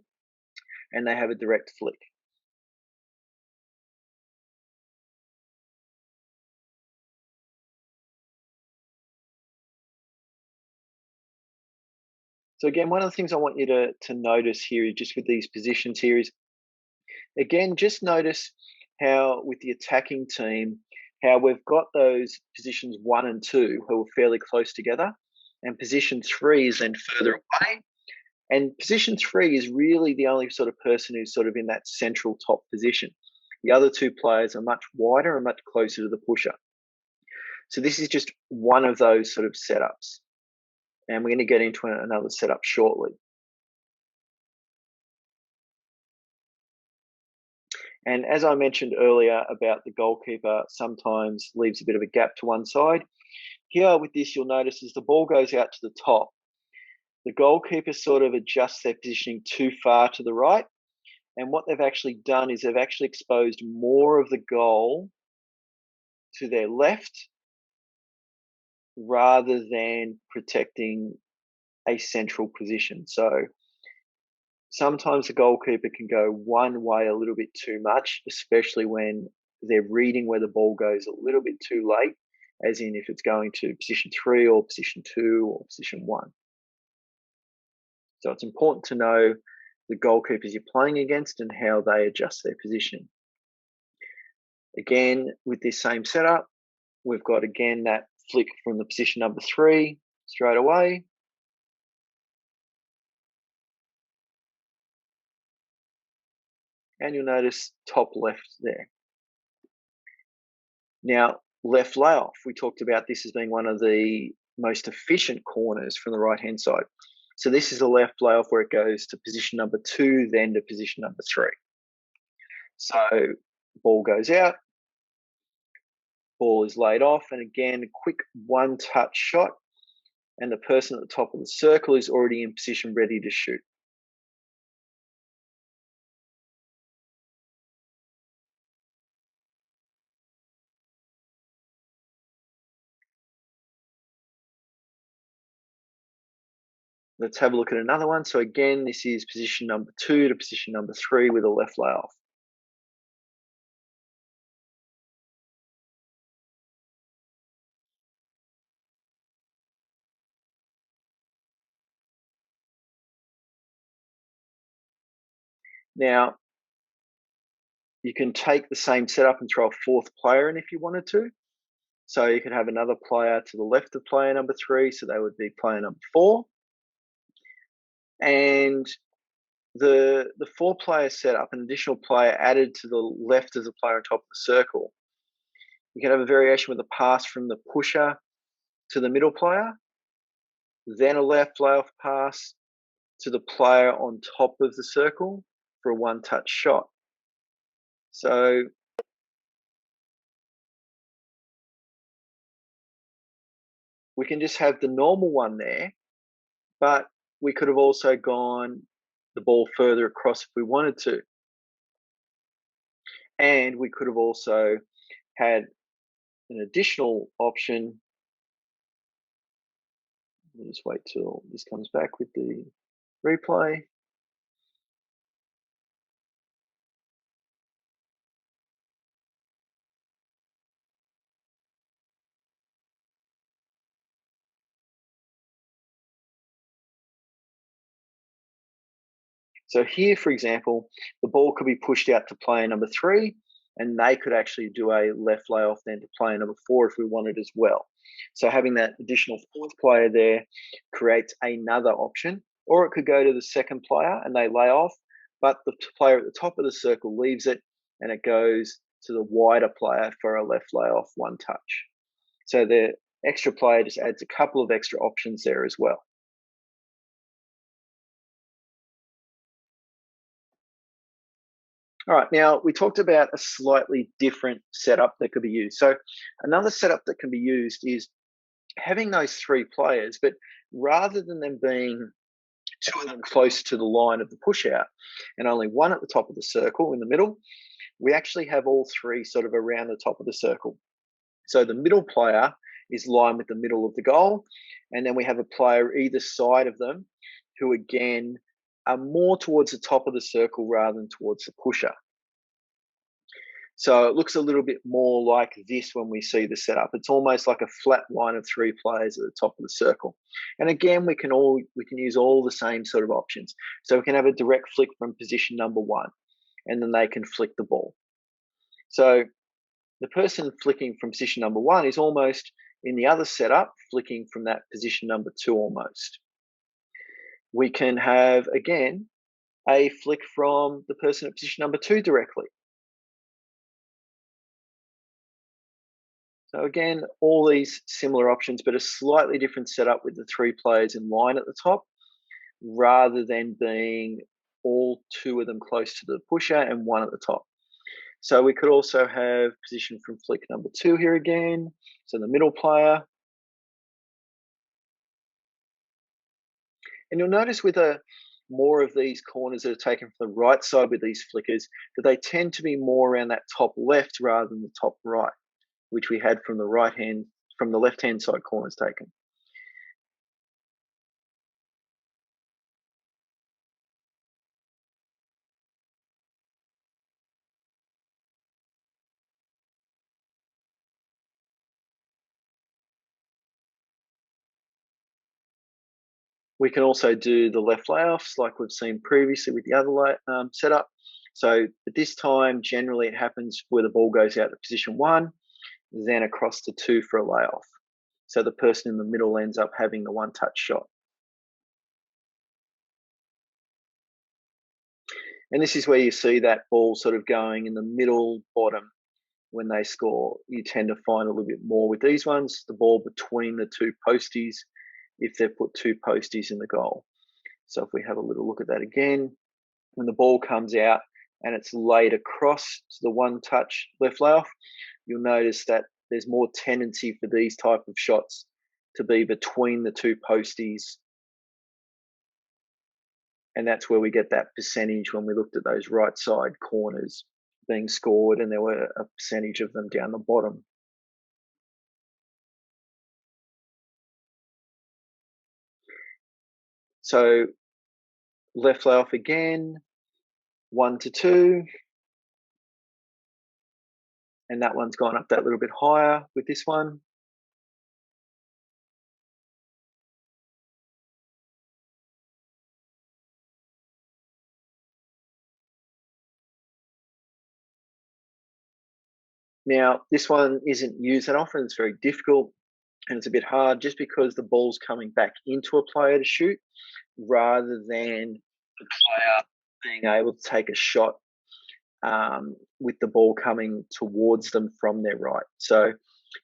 Speaker 1: and they have a direct flick. So again, one of the things I want you to notice here, just with these positions here, is again, just notice how with the attacking team, how we've got those positions 1 and 2 who are fairly close together, and position 3 is then further away. And position 3 is really the only sort of person who's sort of in that central top position. The other 2 players are much wider and much closer to the pusher. So this is just one of those sort of setups. And we're going to get into another setup shortly. And as I mentioned earlier about the goalkeeper sometimes leaves a bit of a gap to one side. Here with this, you'll notice as the ball goes out to the top, the goalkeeper sort of adjusts their positioning too far to the right. And what they've actually done is they've actually exposed more of the goal to their left rather than protecting a central position. So sometimes the goalkeeper can go one way a little bit too much, especially when they're reading where the ball goes a little bit too late, as in if it's going to position 3 or position 2 or position 1. So it's important to know the goalkeepers you're playing against and how they adjust their position. Again, with this same setup, we've got again that flick from the position number 3 straight away. And you'll notice top left there. Now, left layoff, we talked about this as being one of the most efficient corners from the right-hand side. So this is a left layoff where it goes to position number 2, then to position number 3. So ball goes out, ball is laid off, and again, a quick one-touch shot, and the person at the top of the circle is already in position ready to shoot. Let's have a look at another one. So again, this is position number 2 to position number 3 with a left layoff. Now, you can take the same setup and throw a 4th player in if you wanted to. So you could have another player to the left of player number 3, so they would be player number 4. And the 4-player setup, an additional player added to the left of the player on top of the circle. You can have a variation with a pass from the pusher to the middle player, then a left layoff pass to the player on top of the circle for a one-touch shot. So we can just have the normal one there, but we could have also gone the ball further across if we wanted to. And we could have also had an additional option. We'll just wait till this comes back with the replay. So here, for example, the ball could be pushed out to player number 3, and they could actually do a left layoff then to player number 4 if we wanted as well. So having that additional 4th player there creates another option, or it could go to the 2nd player and they lay off, but the player at the top of the circle leaves it and it goes to the wider player for a left layoff one touch. So the extra player just adds a couple of extra options there as well. All right, now we talked about a slightly different setup that could be used. So another setup that can be used is having those 3 players, but rather than them being 2 of them close to the line of the push out and only 1 at the top of the circle in the middle, we actually have all 3 sort of around the top of the circle. So the middle player is lined with the middle of the goal, and then we have a player either side of them who again are more towards the top of the circle rather than towards the pusher. So it looks a little bit more like this when we see the setup. It's almost like a flat line of 3 players at the top of the circle. And again, we can use all the same sort of options. So we can have a direct flick from position number 1, and then they can flick the ball. So the person flicking from position number 1 is almost in the other setup, flicking from that position number 2 almost. We can have, again, a flick from the person at position number 2 directly. So again, all these similar options, but a slightly different setup with the 3 players in line at the top, rather than being all 2 of them close to the pusher and 1 at the top. So we could also have position from flick number 2 here again. So the middle player. And you'll notice with more of these corners that are taken from the right side with these flickers, that they tend to be more around that top left rather than the top right, which we had from the left-hand side corners taken. We can also do the left layoffs like we've seen previously with the other setup. So at this time, generally it happens where the ball goes out to position 1, then across to 2 for a layoff. So the person in the middle ends up having the one-touch shot. And this is where you see that ball sort of going in the middle bottom when they score. You tend to find a little bit more with these ones, the ball between the 2 posties, if they've put 2 posties in the goal. So if we have a little look at that again, when the ball comes out and it's laid across to the one-touch left layoff, you'll notice that there's more tendency for these type of shots to be between the 2 posties. And that's where we get that percentage when we looked at those right side corners being scored, and there were a percentage of them down the bottom. So left layoff again, 1 to 2. And that one's gone up that little bit higher with this one. Now, this one isn't used that often. It's very difficult and it's a bit hard just because the ball's coming back into a player to shoot rather than the player being able to take a shot with the ball coming towards them from their right. So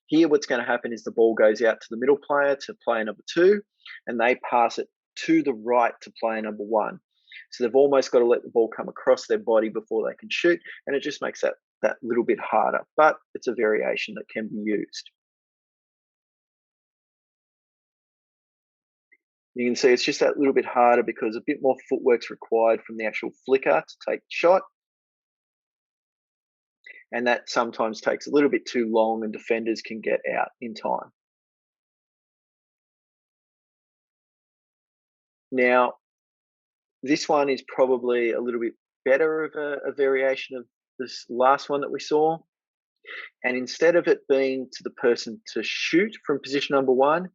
Speaker 1: here what's going to happen is the ball goes out to the middle player, to player number 2, and they pass it to the right to player number 1. So they've almost got to let the ball come across their body before they can shoot, and it just makes that little bit harder, but it's a variation that can be used. You can see it's just that little bit harder because a bit more footwork's required from the actual flicker to take the shot. And that sometimes takes a little bit too long and defenders can get out in time. Now, this one is probably a little bit better of a variation of this last one that we saw. And instead of it being to the person to shoot from position number 1,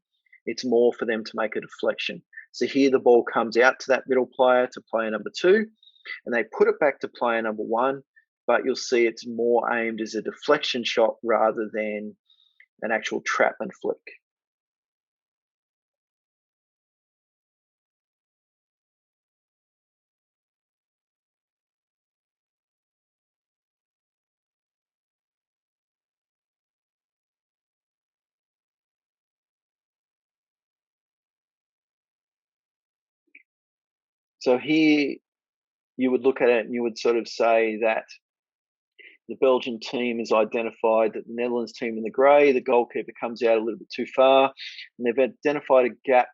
Speaker 1: it's more for them to make a deflection. So here the ball comes out to that middle player to player number 2, and they put it back to player number 1, but you'll see it's more aimed as a deflection shot rather than an actual trap and flick. So here you would look at it and you would sort of say that the Belgian team has identified that the Netherlands team in the grey, the goalkeeper comes out a little bit too far, and they've identified a gap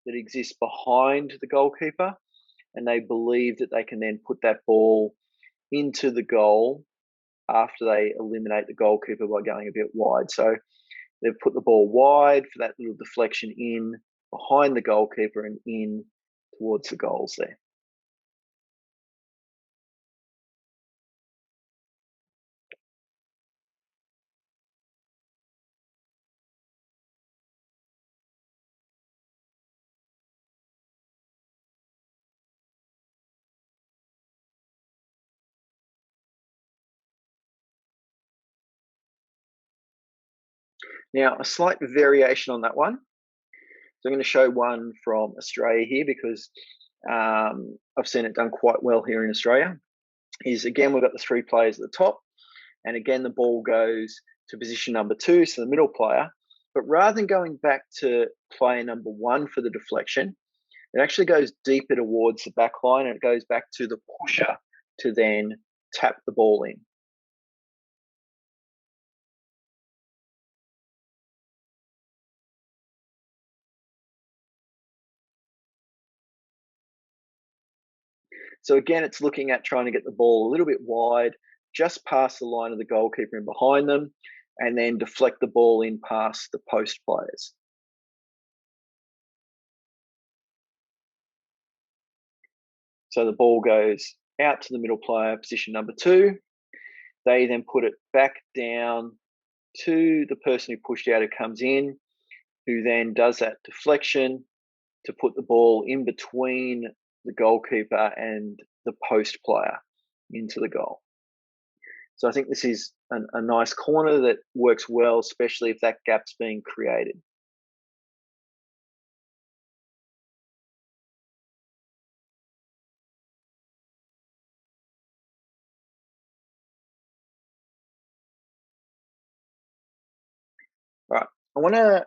Speaker 1: that exists behind the goalkeeper, and they believe that they can then put that ball into the goal after they eliminate the goalkeeper by going a bit wide. So they've put the ball wide for that little deflection in behind the goalkeeper and in towards the goals there. Now, a slight variation on that one. So I'm going to show one from Australia here because I've seen it done quite well here in Australia. Is again, we've got the 3 players at the top, and again, the ball goes to position number 2, so the middle player. But rather than going back to player number 1 for the deflection, it actually goes deeper towards the back line, and it goes back to the pusher to then tap the ball in. So again, it's looking at trying to get the ball a little bit wide, just past the line of the goalkeeper and behind them, and then deflect the ball in past the post players. So the ball goes out to the middle player, position number 2. They then put it back down to the person who pushed out, who comes in, who then does that deflection to put the ball in between the goalkeeper and the post player into the goal. So I think this is a nice corner that works well, especially if that gap's being created. All right, I want to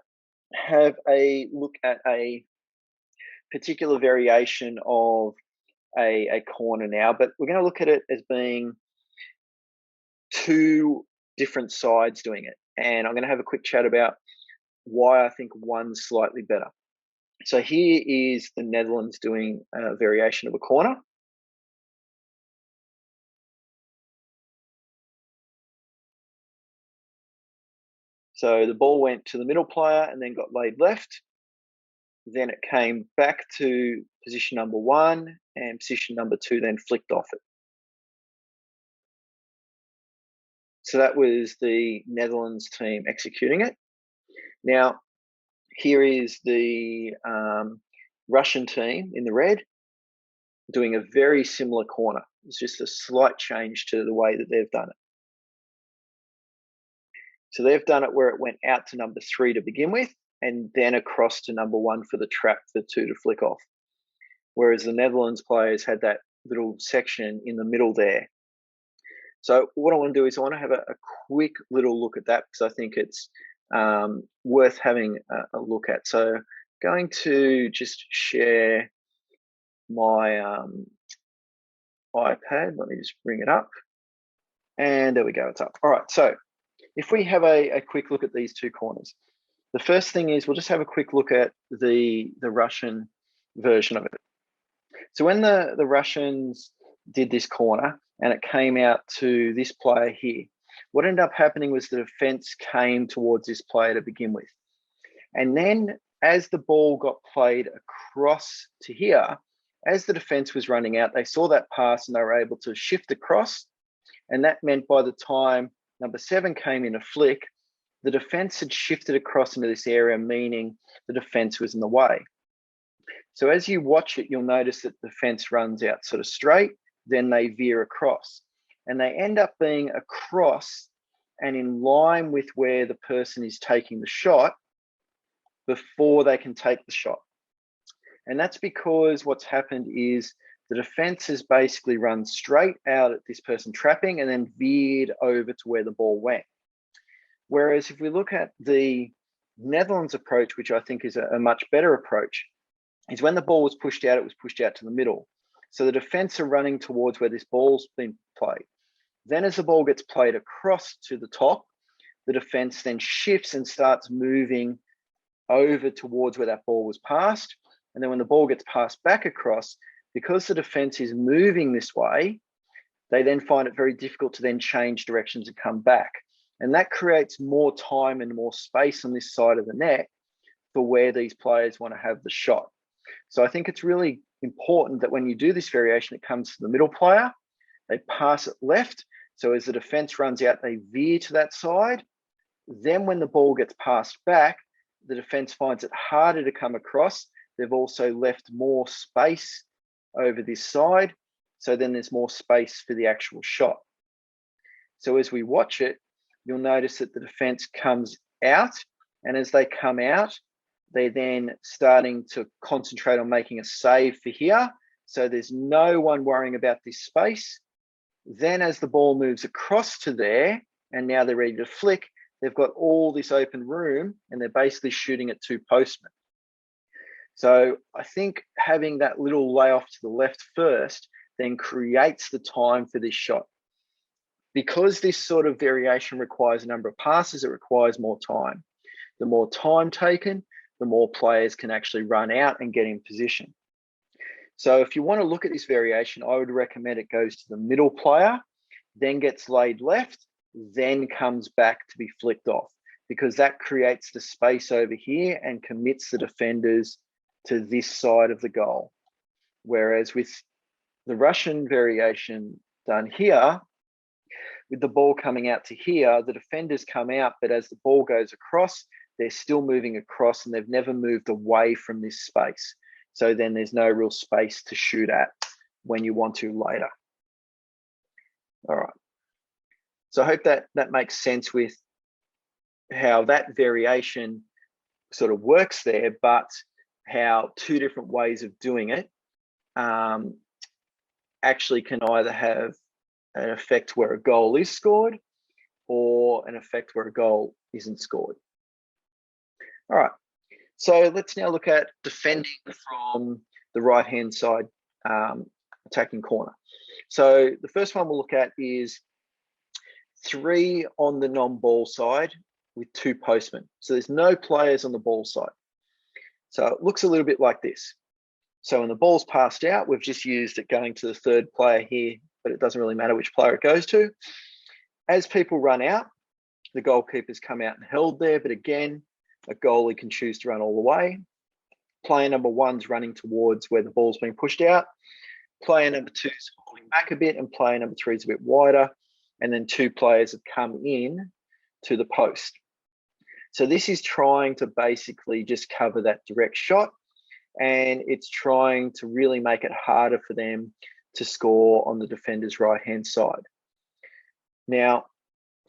Speaker 1: have a look at a particular variation of a corner now, but we're going to look at it as being 2 different sides doing it. And I'm going to have a quick chat about why I think one's slightly better. So here is the Netherlands doing a variation of a corner. So the ball went to the middle player and then got laid left. Then it came back to position number 1, and position number 2 then flicked off it. So that was the Netherlands team executing it. Now, here is the Russian team in the red doing a very similar corner. It's just a slight change to the way that they've done it. So they've done it where it went out to number 3 to begin with, and then across to number 1 for the trap for 2 to flick off. Whereas the Netherlands players had that little section in the middle there. So what I want to do is I want to have a quick little look at that, because I think it's worth having a look at. So going to just share my iPad. Let me just bring it up. And there we go, it's up. All right, so if we have a quick look at these 2 corners, the first thing is we'll just have a quick look at the Russian version of it. So when the Russians did this corner and it came out to this player here, what ended up happening was the defense came towards this player to begin with. And then as the ball got played across to here, as the defense was running out, they saw that pass and they were able to shift across. And that meant by the time number 7 came in a flick, the defense had shifted across into this area, meaning the defense was in the way. So as you watch it, you'll notice that the fence runs out sort of straight, then they veer across. And they end up being across and in line with where the person is taking the shot before they can take the shot. And that's because what's happened is the defense has basically run straight out at this person trapping and then veered over to where the ball went. Whereas if we look at the Netherlands approach, which I think is a much better approach, is when the ball was pushed out, it was pushed out to the middle. So the defense are running towards where this ball's been played. Then as the ball gets played across to the top, the defense then shifts and starts moving over towards where that ball was passed. And then when the ball gets passed back across, because the defense is moving this way, they then find it very difficult to then change directions and come back. And that creates more time and more space on this side of the net for where these players want to have the shot. So I think it's really important that when you do this variation, it comes to the middle player, they pass it left. So as the defense runs out, they veer to that side. Then when the ball gets passed back, the defense finds it harder to come across. They've also left more space over this side. So then there's more space for the actual shot. So as we watch it, you'll notice that the defense comes out And as they come out, they're then starting to concentrate on making a save for here. So there's no one worrying about this space. Then as the ball moves across to there, and now they're ready to flick, they've got all this open room and they're basically shooting at two postmen. So I think having that little layoff to the left first then creates the time for this shot. Because this sort of variation requires a number of passes, it requires more time. The more time taken, the more players can actually run out and get in position. So if you want to look at this variation, I would recommend it goes to the middle player, then gets laid left, then comes back to be flicked off, because that creates the space over here and commits the defenders to this side of the goal. Whereas with the Russian variation done here, with the ball coming out to here, the defenders come out, but as the ball goes across, they're still moving across and they've never moved away from this space. So then there's no real space to shoot at when you want to later. All right. So I hope that makes sense with how that variation sort of works there, but how two different ways of doing it actually can either have an effect where a goal is scored or an effect where a goal isn't scored. All right, so let's now look at defending from the right-hand side attacking corner. So the first one we'll look at is 3 on the non-ball side with 2 postmen. So there's no players on the ball side. So it looks a little bit like this. So when the ball's passed out, we've just used it going to the third player here, but it doesn't really matter which player it goes to. As people run out, the goalkeepers come out and held there, but again, a goalie can choose to run all the way. Player number 1's running towards where the ball's being pushed out. Player number 2's holding back a bit, and player number 3's a bit wider. And then 2 players have come in to the post. So this is trying to basically just cover that direct shot, and it's trying to really make it harder for them to score on the defender's right-hand side. Now,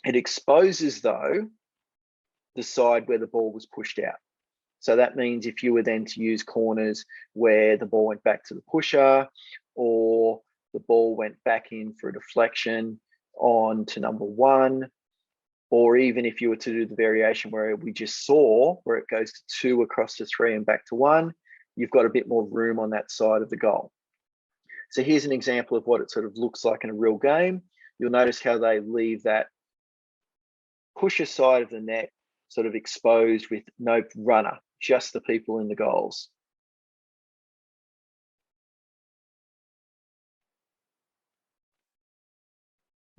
Speaker 1: it exposes, though, the side where the ball was pushed out. So that means if you were then to use corners where the ball went back to the pusher, or the ball went back in for a deflection on to number 1, or even if you were to do the variation where we just saw, where it goes to 2 across to 3 and back to 1, you've got a bit more room on that side of the goal. So here's an example of what it sort of looks like in a real game. You'll notice how they leave that pusher side of the net sort of exposed with no runner, just the people in the goals.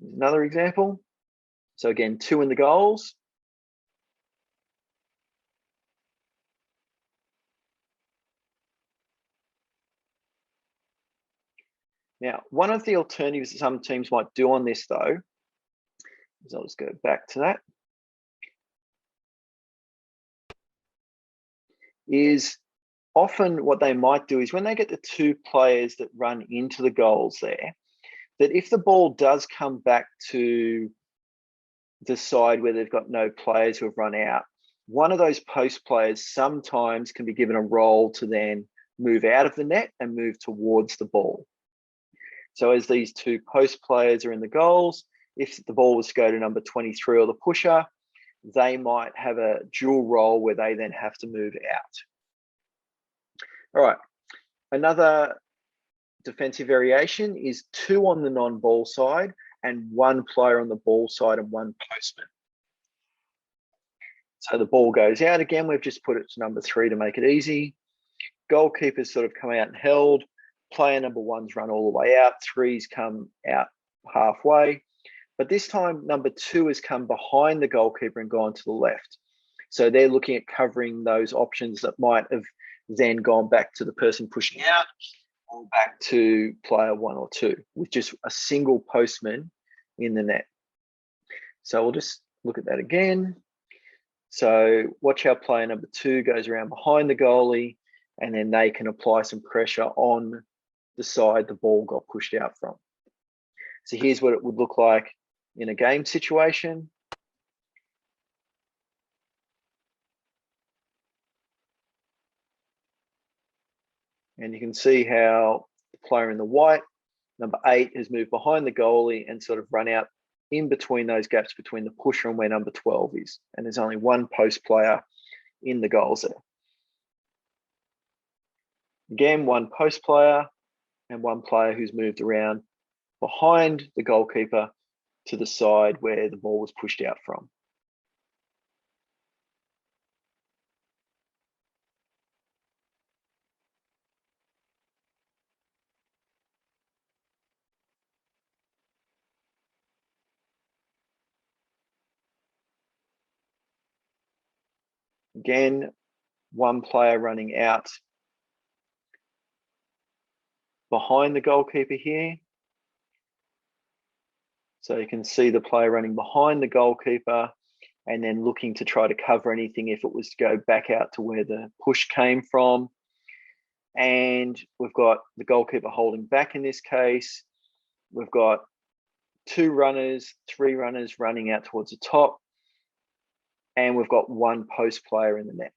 Speaker 1: Here's another example. So again, 2 in the goals. Now, one of the alternatives that some teams might do on this, though, is I'll just go back to that, is often what they might do is when they get the 2 players that run into the goals there, that if the ball does come back to the side where they've got no players who have run out, one of those post players sometimes can be given a role to then move out of the net and move towards the ball. So as these 2 post players are in the goals, if the ball was to go to number 23 or the pusher, they might have a dual role where they then have to move out. All right, another defensive variation is 2 on the non-ball side and 1 player on the ball side and 1 postman. So the ball goes out again. We've just put it to number 3 to make it easy. Goalkeepers sort of come out and held. Player number 1's run all the way out. 3's come out halfway. But this time, number 2 has come behind the goalkeeper and gone to the left. So they're looking at covering those options that might have then gone back to the person pushing out or back to player 1 or 2 with just a single postman in the net. So we'll just look at that again. So watch how player number 2 goes around behind the goalie, and then they can apply some pressure on the side the ball got pushed out from. So here's what it would look like in a game situation. And you can see how the player in the white, number 8, has moved behind the goalie and sort of run out in between those gaps between the pusher and where number 12 is. And there's only one post player in the goals there. Again, one post player and one player who's moved around behind the goalkeeper to the side where the ball was pushed out from. Again, one player running out behind the goalkeeper here. So you can see the player running behind the goalkeeper and then looking to try to cover anything if it was to go back out to where the push came from. And we've got the goalkeeper holding back in this case. We've got 2 runners, 3 runners running out towards the top. And we've got one post player in the net.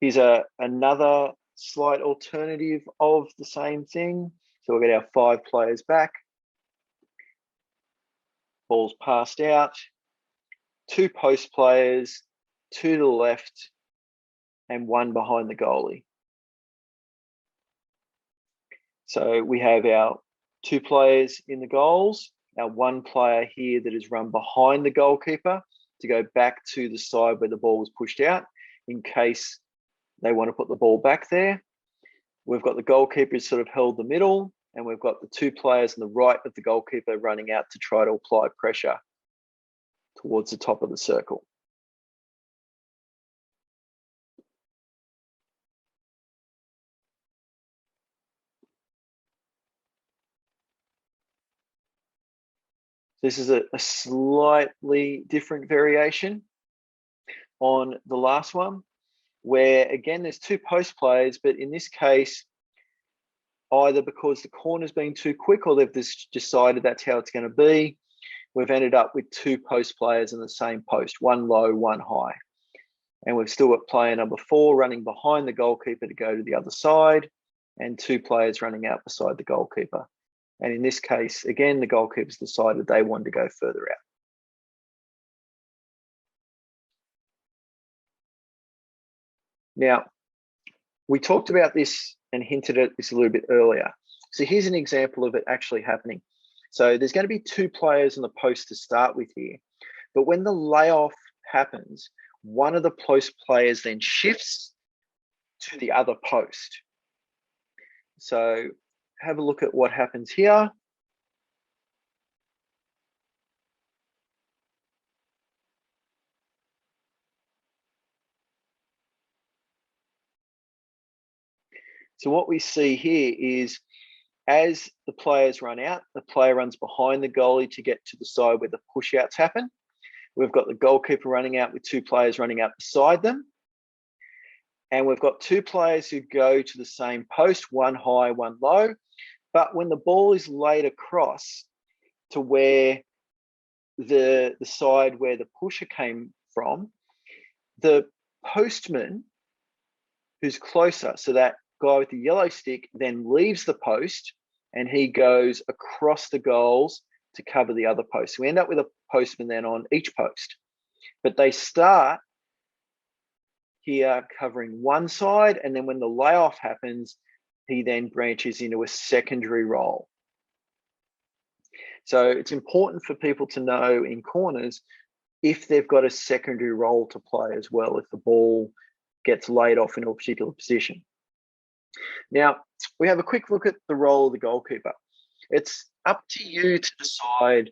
Speaker 1: Here's another slight alternative of the same thing. So we'll get our 5 players back. Ball's passed out. 2 post players, 2 to the left, and 1 behind the goalie. So we have our 2 players in the goals, our 1 player here that has run behind the goalkeeper to go back to the side where the ball was pushed out in case they want to put the ball back there. We've got the goalkeeper who's sort of held the middle, and we've got the 2 players on the right of the goalkeeper running out to try to apply pressure towards the top of the circle. This is a slightly different variation on the last one, where again, there's 2 post players, but in this case, either because the corner's been too quick or they've just decided that's how it's going to be, we've ended up with 2 post players in the same post, 1 low, 1 high. And we've still got player number 4 running behind the goalkeeper to go to the other side, and 2 players running out beside the goalkeeper. And in this case, again, the goalkeepers decided they wanted to go further out. Now, we talked about this and hinted at this a little bit earlier. So here's an example of it actually happening. So there's going to be 2 players on the post to start with here. But when the layoff happens, one of the post players then shifts to the other post. So have a look at what happens here. So what we see here is as the players run out, the player runs behind the goalie to get to the side where the push-outs happen. We've got the goalkeeper running out with 2 players running out beside them. And we've got 2 players who go to the same post, 1 high, 1 low. But when the ball is laid across to where the side where the pusher came from, the postman who's closer, so that guy with the yellow stick then leaves the post and he goes across the goals to cover the other post. So we end up with a postman then on each post. But they start here covering one side, and then when the layoff happens, he then branches into a secondary role. So it's important for people to know in corners if they've got a secondary role to play as well, if the ball gets laid off into a particular position. Now, we have a quick look at the role of the goalkeeper. It's up to you to decide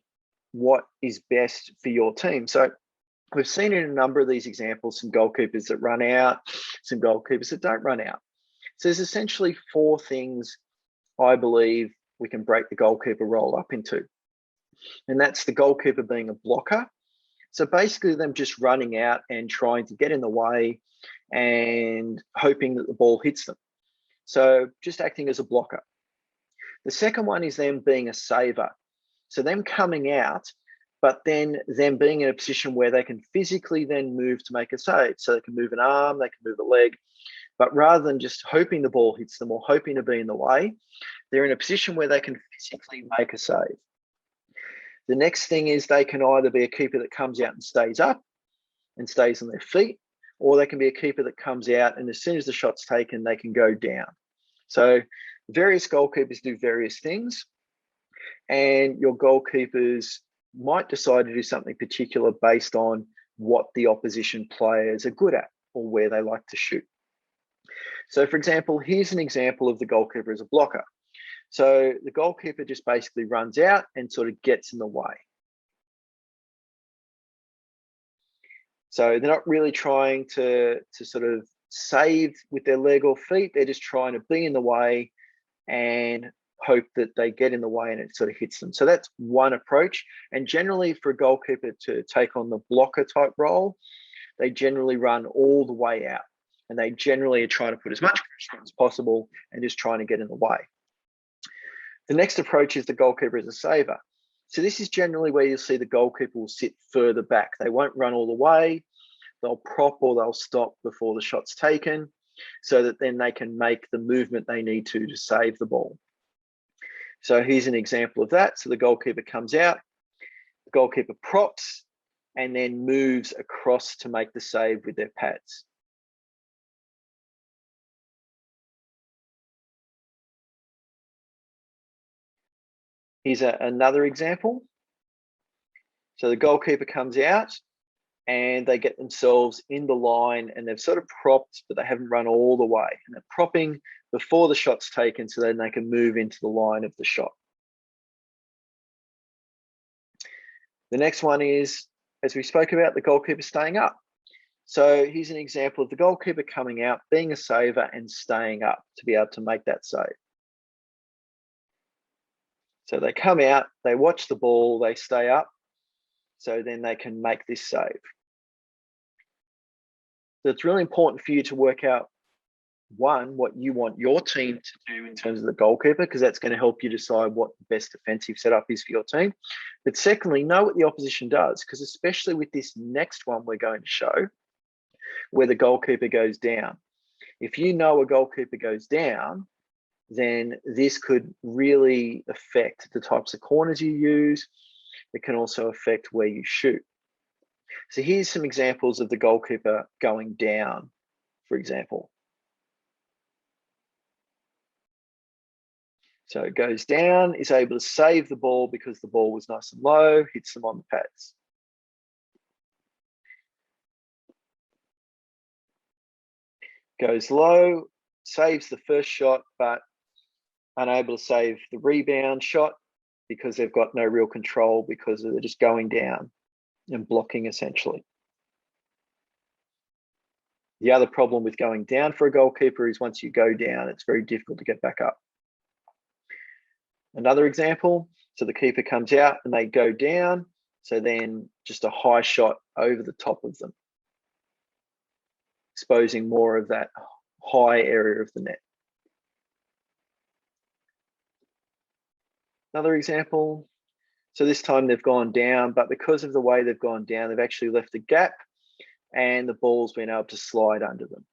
Speaker 1: what is best for your team. So we've seen in a number of these examples, some goalkeepers that run out, some goalkeepers that don't run out. So there's essentially 4 things I believe we can break the goalkeeper role up into. And that's the goalkeeper being a blocker. So basically them just running out and trying to get in the way and hoping that the ball hits them. So just acting as a blocker. The second one is them being a saver. So them coming out, but then them being in a position where they can physically then move to make a save. So they can move an arm, they can move a leg, but rather than just hoping the ball hits them or hoping to be in the way, they're in a position where they can physically make a save. The next thing is they can either be a keeper that comes out and stays up and stays on their feet, or they can be a keeper that comes out and as soon as the shot's taken, they can go down. So various goalkeepers do various things, and your goalkeepers might decide to do something particular based on what the opposition players are good at or where they like to shoot. So for example, here's an example of the goalkeeper as a blocker. So the goalkeeper just basically runs out and sort of gets in the way. So they're not really trying to sort of save with their leg or feet. They're just trying to be in the way and hope that they get in the way and it sort of hits them. So that's one approach. And generally for a goalkeeper to take on the blocker type role, they generally run all the way out. And they generally are trying to put as much pressure as possible and just trying to get in the way. The next approach is the goalkeeper as a saver. So this is generally where you'll see the goalkeeper will sit further back. They won't run all the way. They'll prop or they'll stop before the shot's taken so that then they can make the movement they need to save the ball. So here's an example of that. So the goalkeeper comes out, the goalkeeper props and then moves across to make the save with their pads. Here's another example. So the goalkeeper comes out and they get themselves in the line and they've sort of propped, but they haven't run all the way. And they're propping before the shot's taken so then they can move into the line of the shot. The next one is, as we spoke about, the goalkeeper staying up. So here's an example of the goalkeeper coming out, being a saver and staying up to be able to make that save. So they come out, they watch the ball, they stay up, so then they can make this save. So it's really important for you to work out, one, what you want your team to do in terms of the goalkeeper, because that's going to help you decide what the best defensive setup is for your team. But secondly, know what the opposition does, because especially with this next one we're going to show, where the goalkeeper goes down. If you know a goalkeeper goes down, then this could really affect the types of corners you use. It can also affect where you shoot. So here's some examples of the goalkeeper going down, for example. So it goes down, is able to save the ball because the ball was nice and low, hits them on the pads. Goes low, saves the first shot, but unable to save the rebound shot because they've got no real control because they're just going down and blocking essentially. The other problem with going down for a goalkeeper is once you go down, it's very difficult to get back up. Another example, so the keeper comes out and they go down, so then just a high shot over the top of them, exposing more of that high area of the net. Another example, so this time they've gone down, but because of the way they've gone down, they've actually left a gap and the ball's been able to slide under them.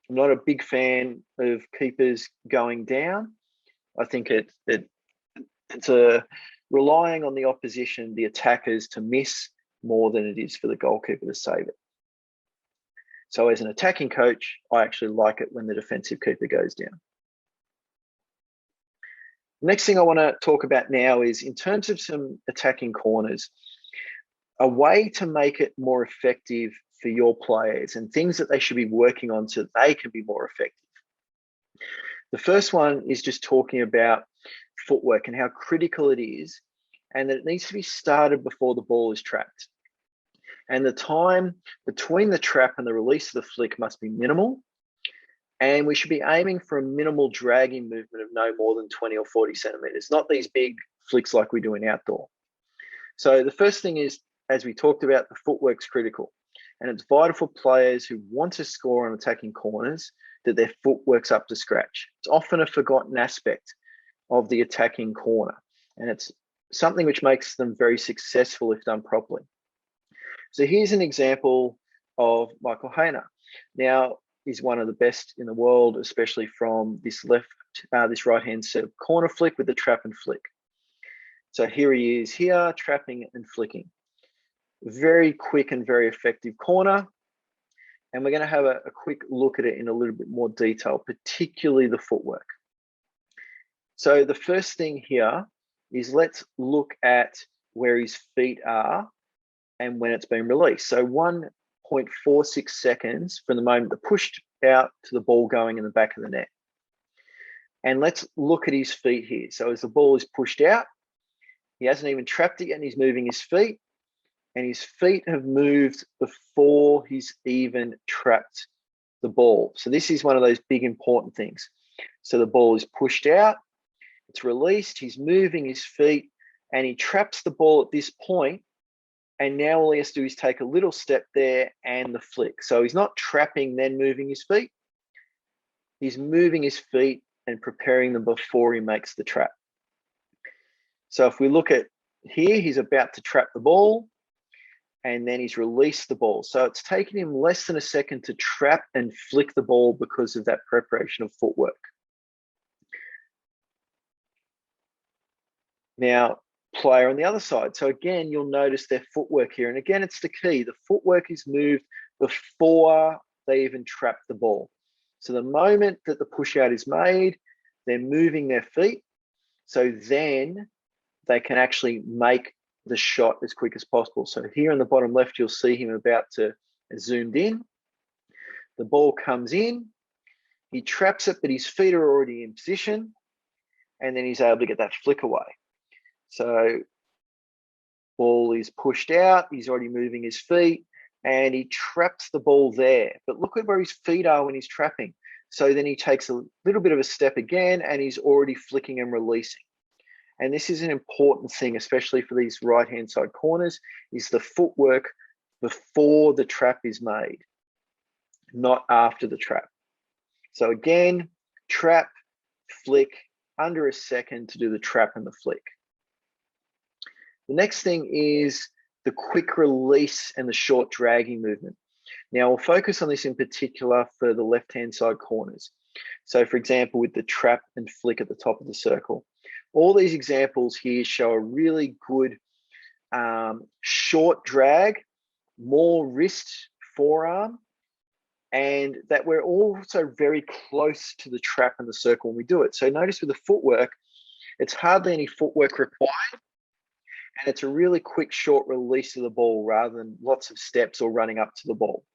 Speaker 1: I'm not a big fan of keepers going down. I think it's relying on the opposition, the attackers, to miss more than it is for the goalkeeper to save it. So as an attacking coach, I actually like it when the defensive keeper goes down. Next thing I want to talk about now is in terms of some attacking corners, a way to make it more effective for your players and things that they should be working on so that they can be more effective. The first one is just talking about footwork and how critical it is, and that it needs to be started before the ball is trapped. And the time between the trap and the release of the flick must be minimal. And we should be aiming for a minimal dragging movement of no more than 20 or 40 centimeters, not these big flicks like we do in outdoor. So the first thing is, as we talked about, the footwork's critical. And it's vital for players who want to score on attacking corners that their footwork's up to scratch. It's often a forgotten aspect of the attacking corner. And it's something which makes them very successful if done properly. So here's an example of Michael Hayner. Now, he's one of the best in the world, especially from this this right-hand set of corner flick with the trap and flick. So here he is here, trapping and flicking. Very quick and very effective corner. And we're going to have a quick look at it in a little bit more detail, particularly the footwork. So the first thing here is let's look at where his feet are and when it's been released. So 1.46 seconds from the moment the pushed out to the ball going in the back of the net. And let's look at his feet here. So as the ball is pushed out, he hasn't even trapped it yet and he's moving his feet. And his feet have moved before he's even trapped the ball. So this is one of those big important things. So the ball is pushed out, it's released, he's moving his feet, and he traps the ball at this point. And now all he has to do is take a little step there and the flick. So he's not trapping, then moving his feet. He's moving his feet and preparing them before he makes the trap. So if we look at here, he's about to trap the ball and then he's released the ball. So it's taken him less than a second to trap and flick the ball because of that preparation of footwork. Now, player on the other side. So again, you'll notice their footwork here. And again, it's the key. The footwork is moved before they even trap the ball. So the moment that the push out is made, they're moving their feet. So then they can actually make the shot as quick as possible. So here in the bottom left, you'll see him about to zoomed in. The ball comes in, he traps it, but his feet are already in position, and then he's able to get that flick away. So ball is pushed out, he's already moving his feet, and he traps the ball there. But look at where his feet are when he's trapping. So then he takes a little bit of a step again, and he's already flicking and releasing. And this is an important thing, especially for these right-hand side corners, is the footwork before the trap is made, not after the trap. So again, trap, flick, under a second to do the trap and the flick. The next thing is the quick release and the short dragging movement. Now we'll focus on this in particular for the left-hand side corners. So for example, with the trap and flick at the top of the circle. All these examples here show a really good short drag, more wrist, forearm, and that we're also very close to the trap and the circle when we do it. So notice with the footwork, it's hardly any footwork required, and it's a really quick, short release of the ball rather than lots of steps or running up to the ball.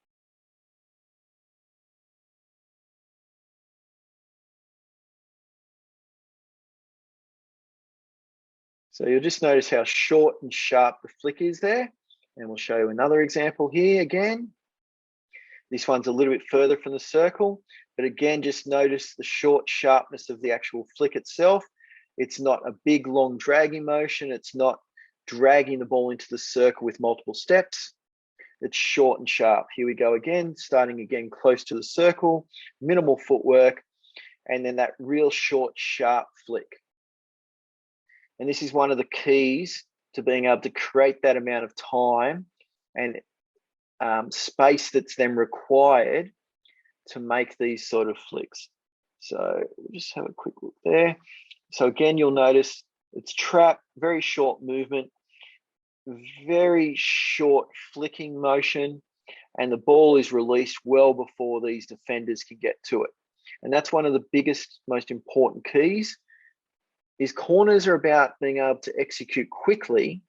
Speaker 1: So you'll just notice how short and sharp the flick is there. And we'll show you another example here again. This one's a little bit further from the circle, but again, just notice the short sharpness of the actual flick itself. It's not a big, long dragging motion. It's not dragging the ball into the circle with multiple steps. It's short and sharp. Here we go again, starting again close to the circle, minimal footwork, and then that real short, sharp flick. And this is one of the keys to being able to create that amount of time and space that's then required to make these sort of flicks. So we'll just have a quick look there. So again, you'll notice it's trap, very short movement, very short flicking motion, and the ball is released well before these defenders can get to it. And that's one of the biggest, most important keys. Is corners are about being able to execute quickly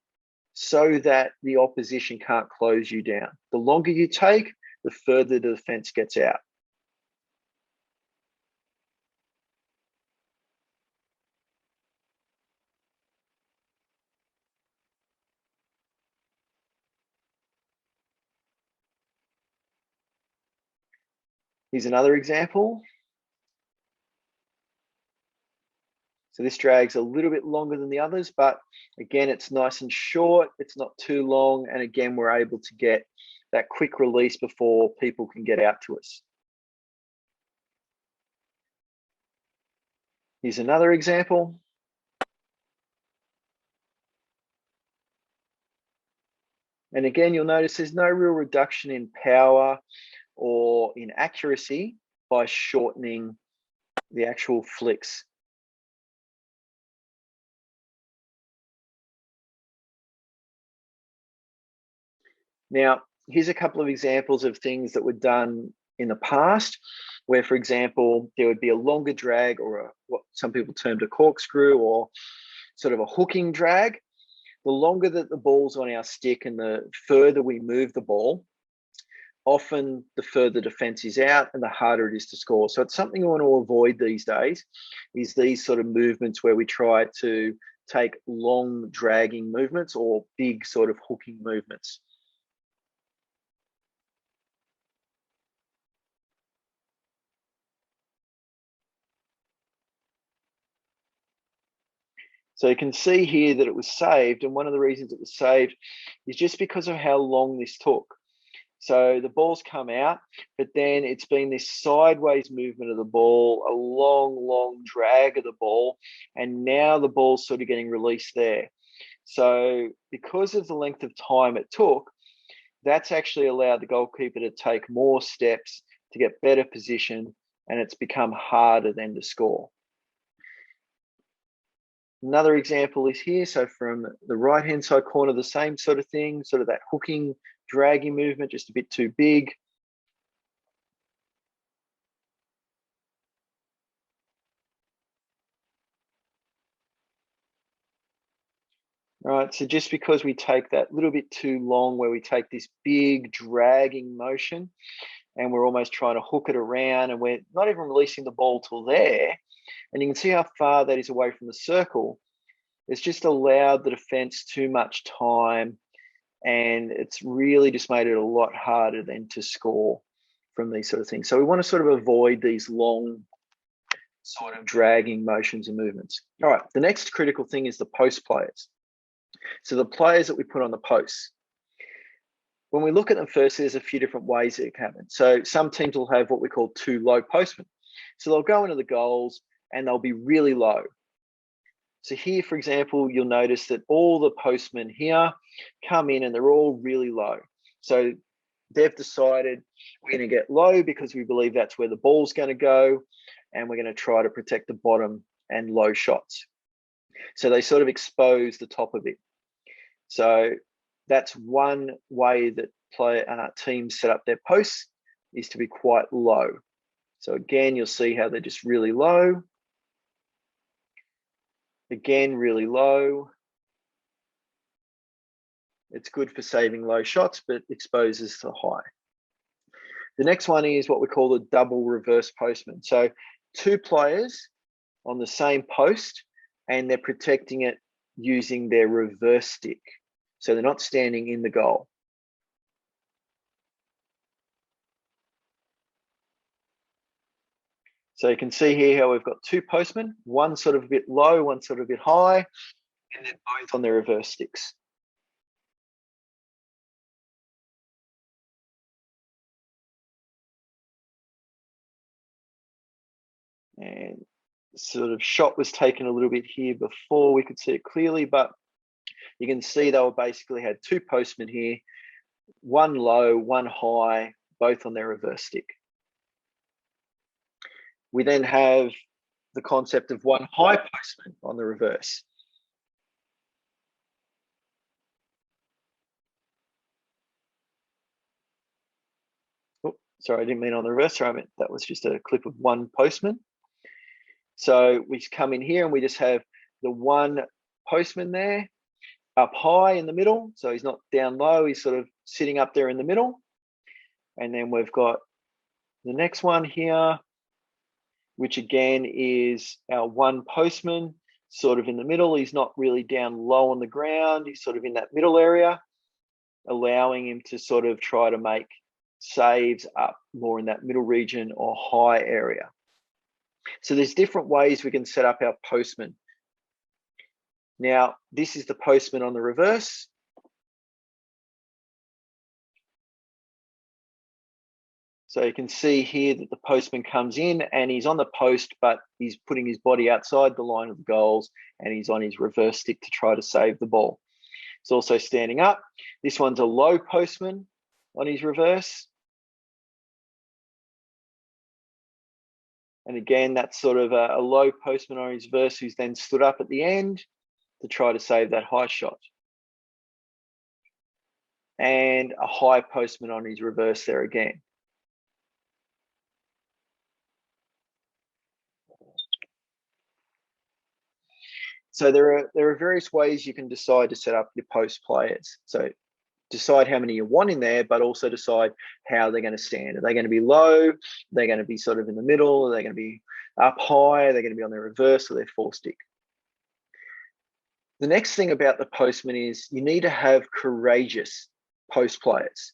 Speaker 1: so that the opposition can't close you down. The longer you take, the further the defense gets out. Here's another example. So this drags a little bit longer than the others, but again, it's nice and short. It's not too long. And again, we're able to get that quick release before people can get out to us. Here's another example. And again, you'll notice there's no real reduction in power or in accuracy by shortening the actual flicks. Now, here's a couple of examples of things that were done in the past, where, for example, there would be a longer drag or what some people termed a corkscrew or sort of a hooking drag. The longer that the ball's on our stick and the further we move the ball, often the further defense is out and the harder it is to score. So it's something we want to avoid these days, is these sort of movements where we try to take long dragging movements or big sort of hooking movements. So you can see here that it was saved, and one of the reasons it was saved is just because of how long this took. So the ball's come out, but then it's been this sideways movement of the ball, a long drag of the ball, and now the ball's sort of getting released there. So because of the length of time it took, that's actually allowed the goalkeeper to take more steps to get better position, and it's become harder then to score. Another example is here. So from the right-hand side corner, the same sort of thing, sort of that hooking, dragging movement, just a bit too big. All right, so just because we take that little bit too long, where we take this big dragging motion and we're almost trying to hook it around and we're not even releasing the ball till there, and you can see how far that is away from the circle, it's just allowed the defense too much time, and it's really just made it a lot harder then to score from these sort of things. So we want to sort of avoid these long sort of dragging motions and movements. All right, the next critical thing is the post players. So the players that we put on the posts. When we look at them first, there's a few different ways that it can happen. So some teams will have what we call two low postmen. So they'll go into the goals and they'll be really low. So here, for example, you'll notice that all the postmen here come in and they're all really low. So they've decided we're going to get low because we believe that's where the ball's going to go, and we're going to try to protect the bottom and low shots. So they sort of expose the top of it. So that's one way that teams set up their posts, is to be quite low. So again, you'll see how they're just really low. Again, really low. It's good for saving low shots, but exposes the high. The next one is what we call the double reverse postman. So two players on the same post, and they're protecting it using their reverse stick. So they're not standing in the goal. So you can see here how we've got two postmen, one sort of a bit low, one sort of a bit high, and they're both on their reverse sticks. And sort of shot was taken a little bit here before we could see it clearly, but you can see they were basically had two postmen here, one low, one high, both on their reverse stick. We then have the concept of one high postman on the reverse. Oh, sorry, I didn't mean on the reverse. Sorry, I meant that was just a clip of one postman. So we come in here and we just have the one postman there up high in the middle. So he's not down low, he's sort of sitting up there in the middle. And then we've got the next one here, which again is our one postman, sort of in the middle. He's not really down low on the ground. He's sort of in that middle area, allowing him to sort of try to make saves up more in that middle region or high area. So there's different ways we can set up our postman. Now, this is the postman on the reverse. So you can see here that the postman comes in and he's on the post, but he's putting his body outside the line of the goals and he's on his reverse stick to try to save the ball. He's also standing up. This one's a low postman on his reverse. And again, that's sort of a low postman on his reverse who's then stood up at the end to try to save that high shot. And a high postman on his reverse there again. So there are various ways you can decide to set up your post players. So decide how many you want in there, but also decide how they're going to stand. Are they going to be low? Are they going to be sort of in the middle? Are they going to be up high? Are they going to be on their reverse or their four stick? The next thing about the postman is you need to have courageous post players.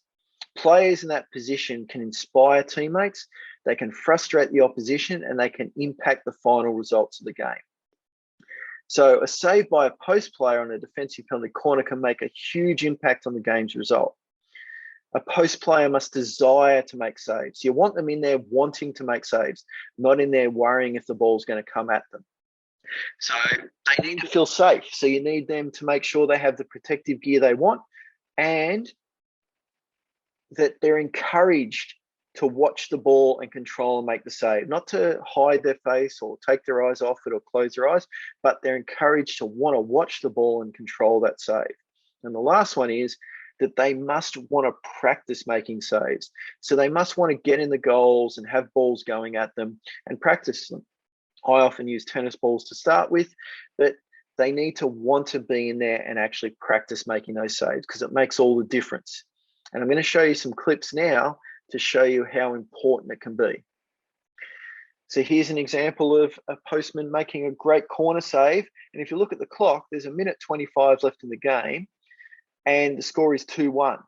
Speaker 1: Players in that position can inspire teammates, they can frustrate the opposition, and they can impact the final results of the game. So a save by a post player on a defensive penalty corner can make a huge impact on the game's result. A post player must desire to make saves. You want them in there wanting to make saves, not in there worrying if the ball's going to come at them. So they need to feel safe. So you need them to make sure they have the protective gear they want and that they're encouraged to watch the ball and control and make the save, not to hide their face or take their eyes off it or close their eyes, but they're encouraged to want to watch the ball and control that save. And the last one is that they must want to practice making saves. So they must want to get in the goals and have balls going at them and practice them. I often use tennis balls to start with, but they need to want to be in there and actually practice making those saves because it makes all the difference. And I'm going to show you some clips now to show you how important it can be. So here's an example of a postman making a great corner save. And if you look at the clock, there's 1:25 left in the game and the score is 2-1.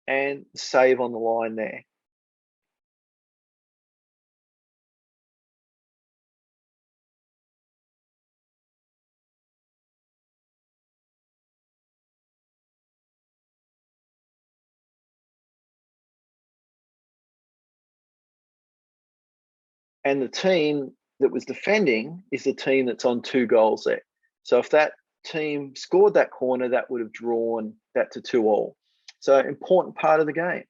Speaker 1: And save on the line there. And the team that was defending is the team that's on 2 goals there. So if that team scored that corner, that would have drawn that to 2-2. So important part of the game.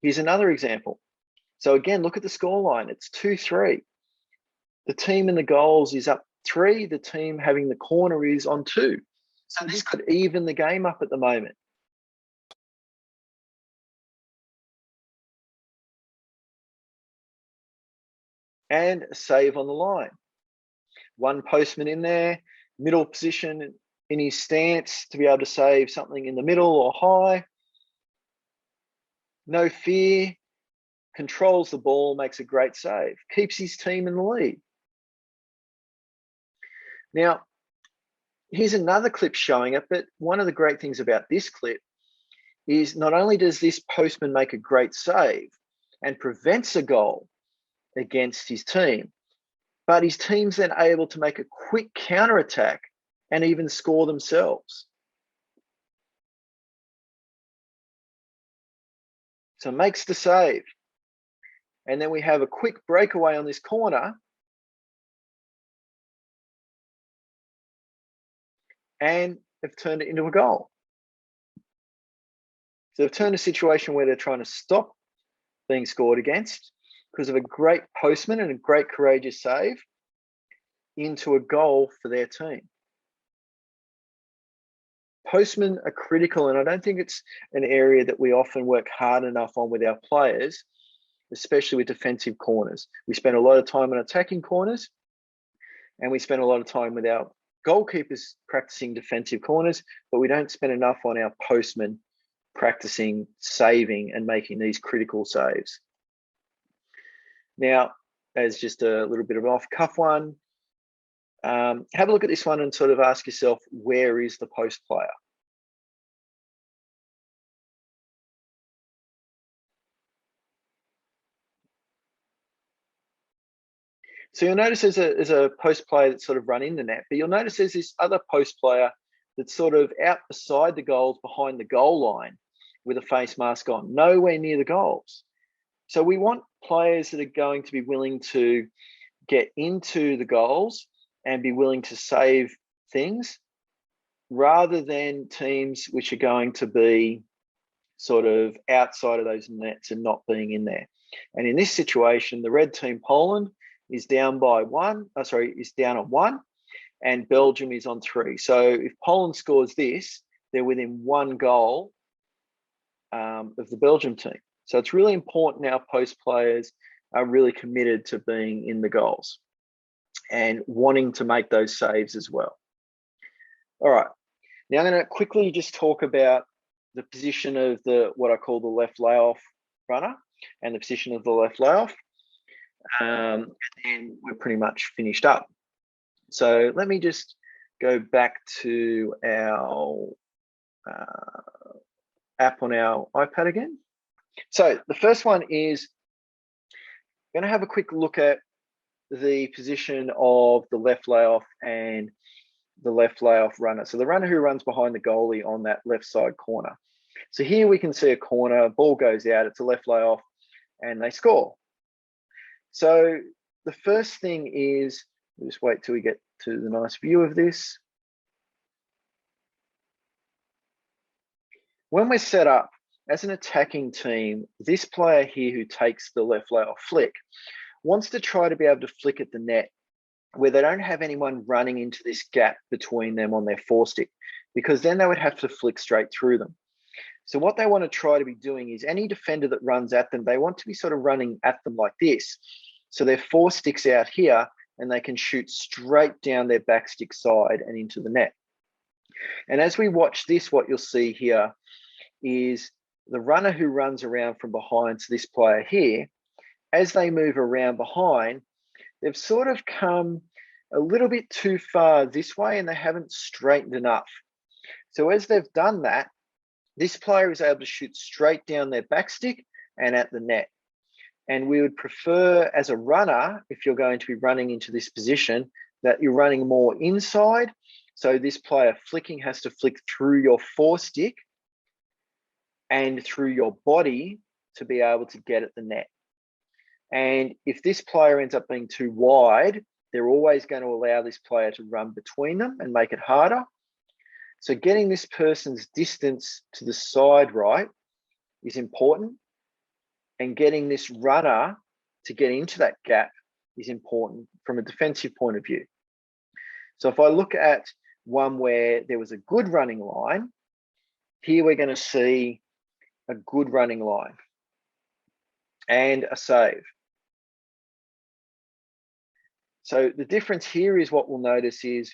Speaker 1: Here's another example. So again, look at the scoreline. It's 2-3. The team in the goals is up 3. The team having the corner is on 2. So this could even the game up at the moment. And a save on the line. One postman in there, middle position in his stance to be able to save something in the middle or high. No fear, controls the ball, makes a great save, keeps his team in the lead. Now, here's another clip showing it, but one of the great things about this clip is not only does this postman make a great save and prevents a goal against his team, but his team's then able to make a quick counter-attack and even score themselves. So makes the save. And then we have a quick breakaway on this corner. And they've turned it into a goal. So they've turned a situation where they're trying to stop being scored against because of a great postman and a great courageous save into a goal for their team. Postmen are critical, and I don't think it's an area that we often work hard enough on with our players, especially with defensive corners. We spend a lot of time on attacking corners, and we spend a lot of time with our goalkeepers practicing defensive corners, but we don't spend enough on our postmen practicing saving and making these critical saves. Now, as just a little bit of an off-cuff one, have a look at this one and sort of ask yourself, where is the post player? So you'll notice there's a post player that's sort of run in the net, but you'll notice there's this other post player that's sort of out beside the goals, behind the goal line with a face mask on, nowhere near the goals. So we want players that are going to be willing to get into the goals and be willing to save things, rather than teams which are going to be sort of outside of those nets and not being in there. And in this situation, the red team, Poland, is down by is down on 1, and Belgium is on 3. So if Poland scores this, they're within 1 goal of the Belgium team. So it's really important our post players are really committed to being in the goals and wanting to make those saves as well. All right, now I'm going to quickly just talk about the position of what I call the left layoff runner and the position of the left layoff, and then we're pretty much finished up. So let me just go back to our app on our iPad again. So the first one is I'm going to have a quick look at the position of the left layoff and the left layoff runner. So the runner who runs behind the goalie on that left side corner. So here we can see a corner, ball goes out, it's a left layoff, and they score. So the first thing is, we'll just wait till we get to the nice view of this. When we're set up as an attacking team, this player here who takes the left layoff flick wants to try to be able to flick at the net where they don't have anyone running into this gap between them on their forestick, because then they would have to flick straight through them. So what they want to try to be doing is any defender that runs at them, they want to be sort of running at them like this. So their forestick's out here and they can shoot straight down their backstick side and into the net. And as we watch this, what you'll see here is the runner who runs around from behind, so this player here, as they move around behind, they've sort of come a little bit too far this way and they haven't straightened enough. So as they've done that, this player is able to shoot straight down their backstick and at the net. And we would prefer as a runner, if you're going to be running into this position, that you're running more inside. So this player flicking has to flick through your forestick and through your body to be able to get at the net. And if this player ends up being too wide, they're always going to allow this player to run between them and make it harder. So getting this person's distance to the side right is important, and getting this runner to get into that gap is important from a defensive point of view. So if I look at one where there was a good running line, here we're going to see a good running line and a save. So the difference here is what we'll notice is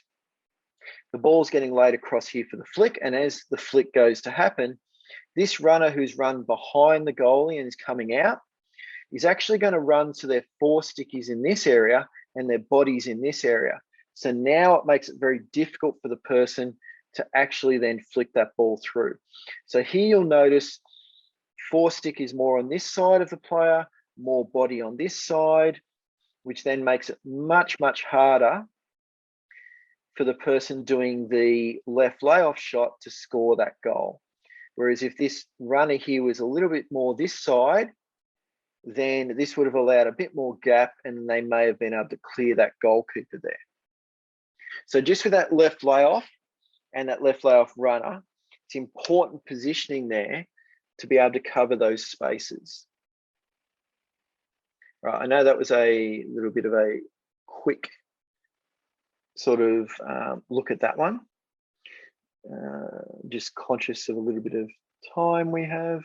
Speaker 1: the ball's getting laid across here for the flick, and as the flick goes to happen, this runner who's run behind the goalie and is coming out is actually going to run to their forestick is in this area and their body's in this area. So now it makes it very difficult for the person to actually then flick that ball through. So here you'll notice forestick is more on this side of the player, more body on this side, which then makes it much, much harder for the person doing the left layoff shot to score that goal. Whereas if this runner here was a little bit more this side, then this would have allowed a bit more gap and they may have been able to clear that goalkeeper there. So just with that left layoff and that left layoff runner, it's important positioning there to be able to cover those spaces. Right, I know that was a little bit of a quick sort of look at that one. Just conscious of a little bit of time we have.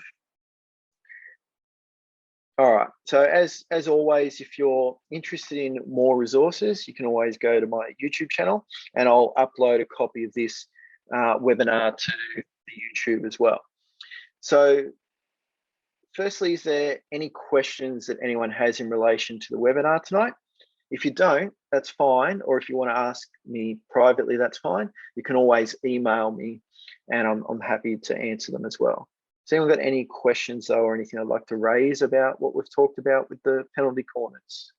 Speaker 1: All right, so as always, if you're interested in more resources, you can always go to my YouTube channel and I'll upload a copy of this webinar to the YouTube as well. So firstly, is there any questions that anyone has in relation to the webinar tonight? If you don't, that's fine. Or if you want to ask me privately, that's fine. You can always email me and I'm happy to answer them as well. Has anyone got any questions though, or anything I'd like to raise about what we've talked about with the penalty corners?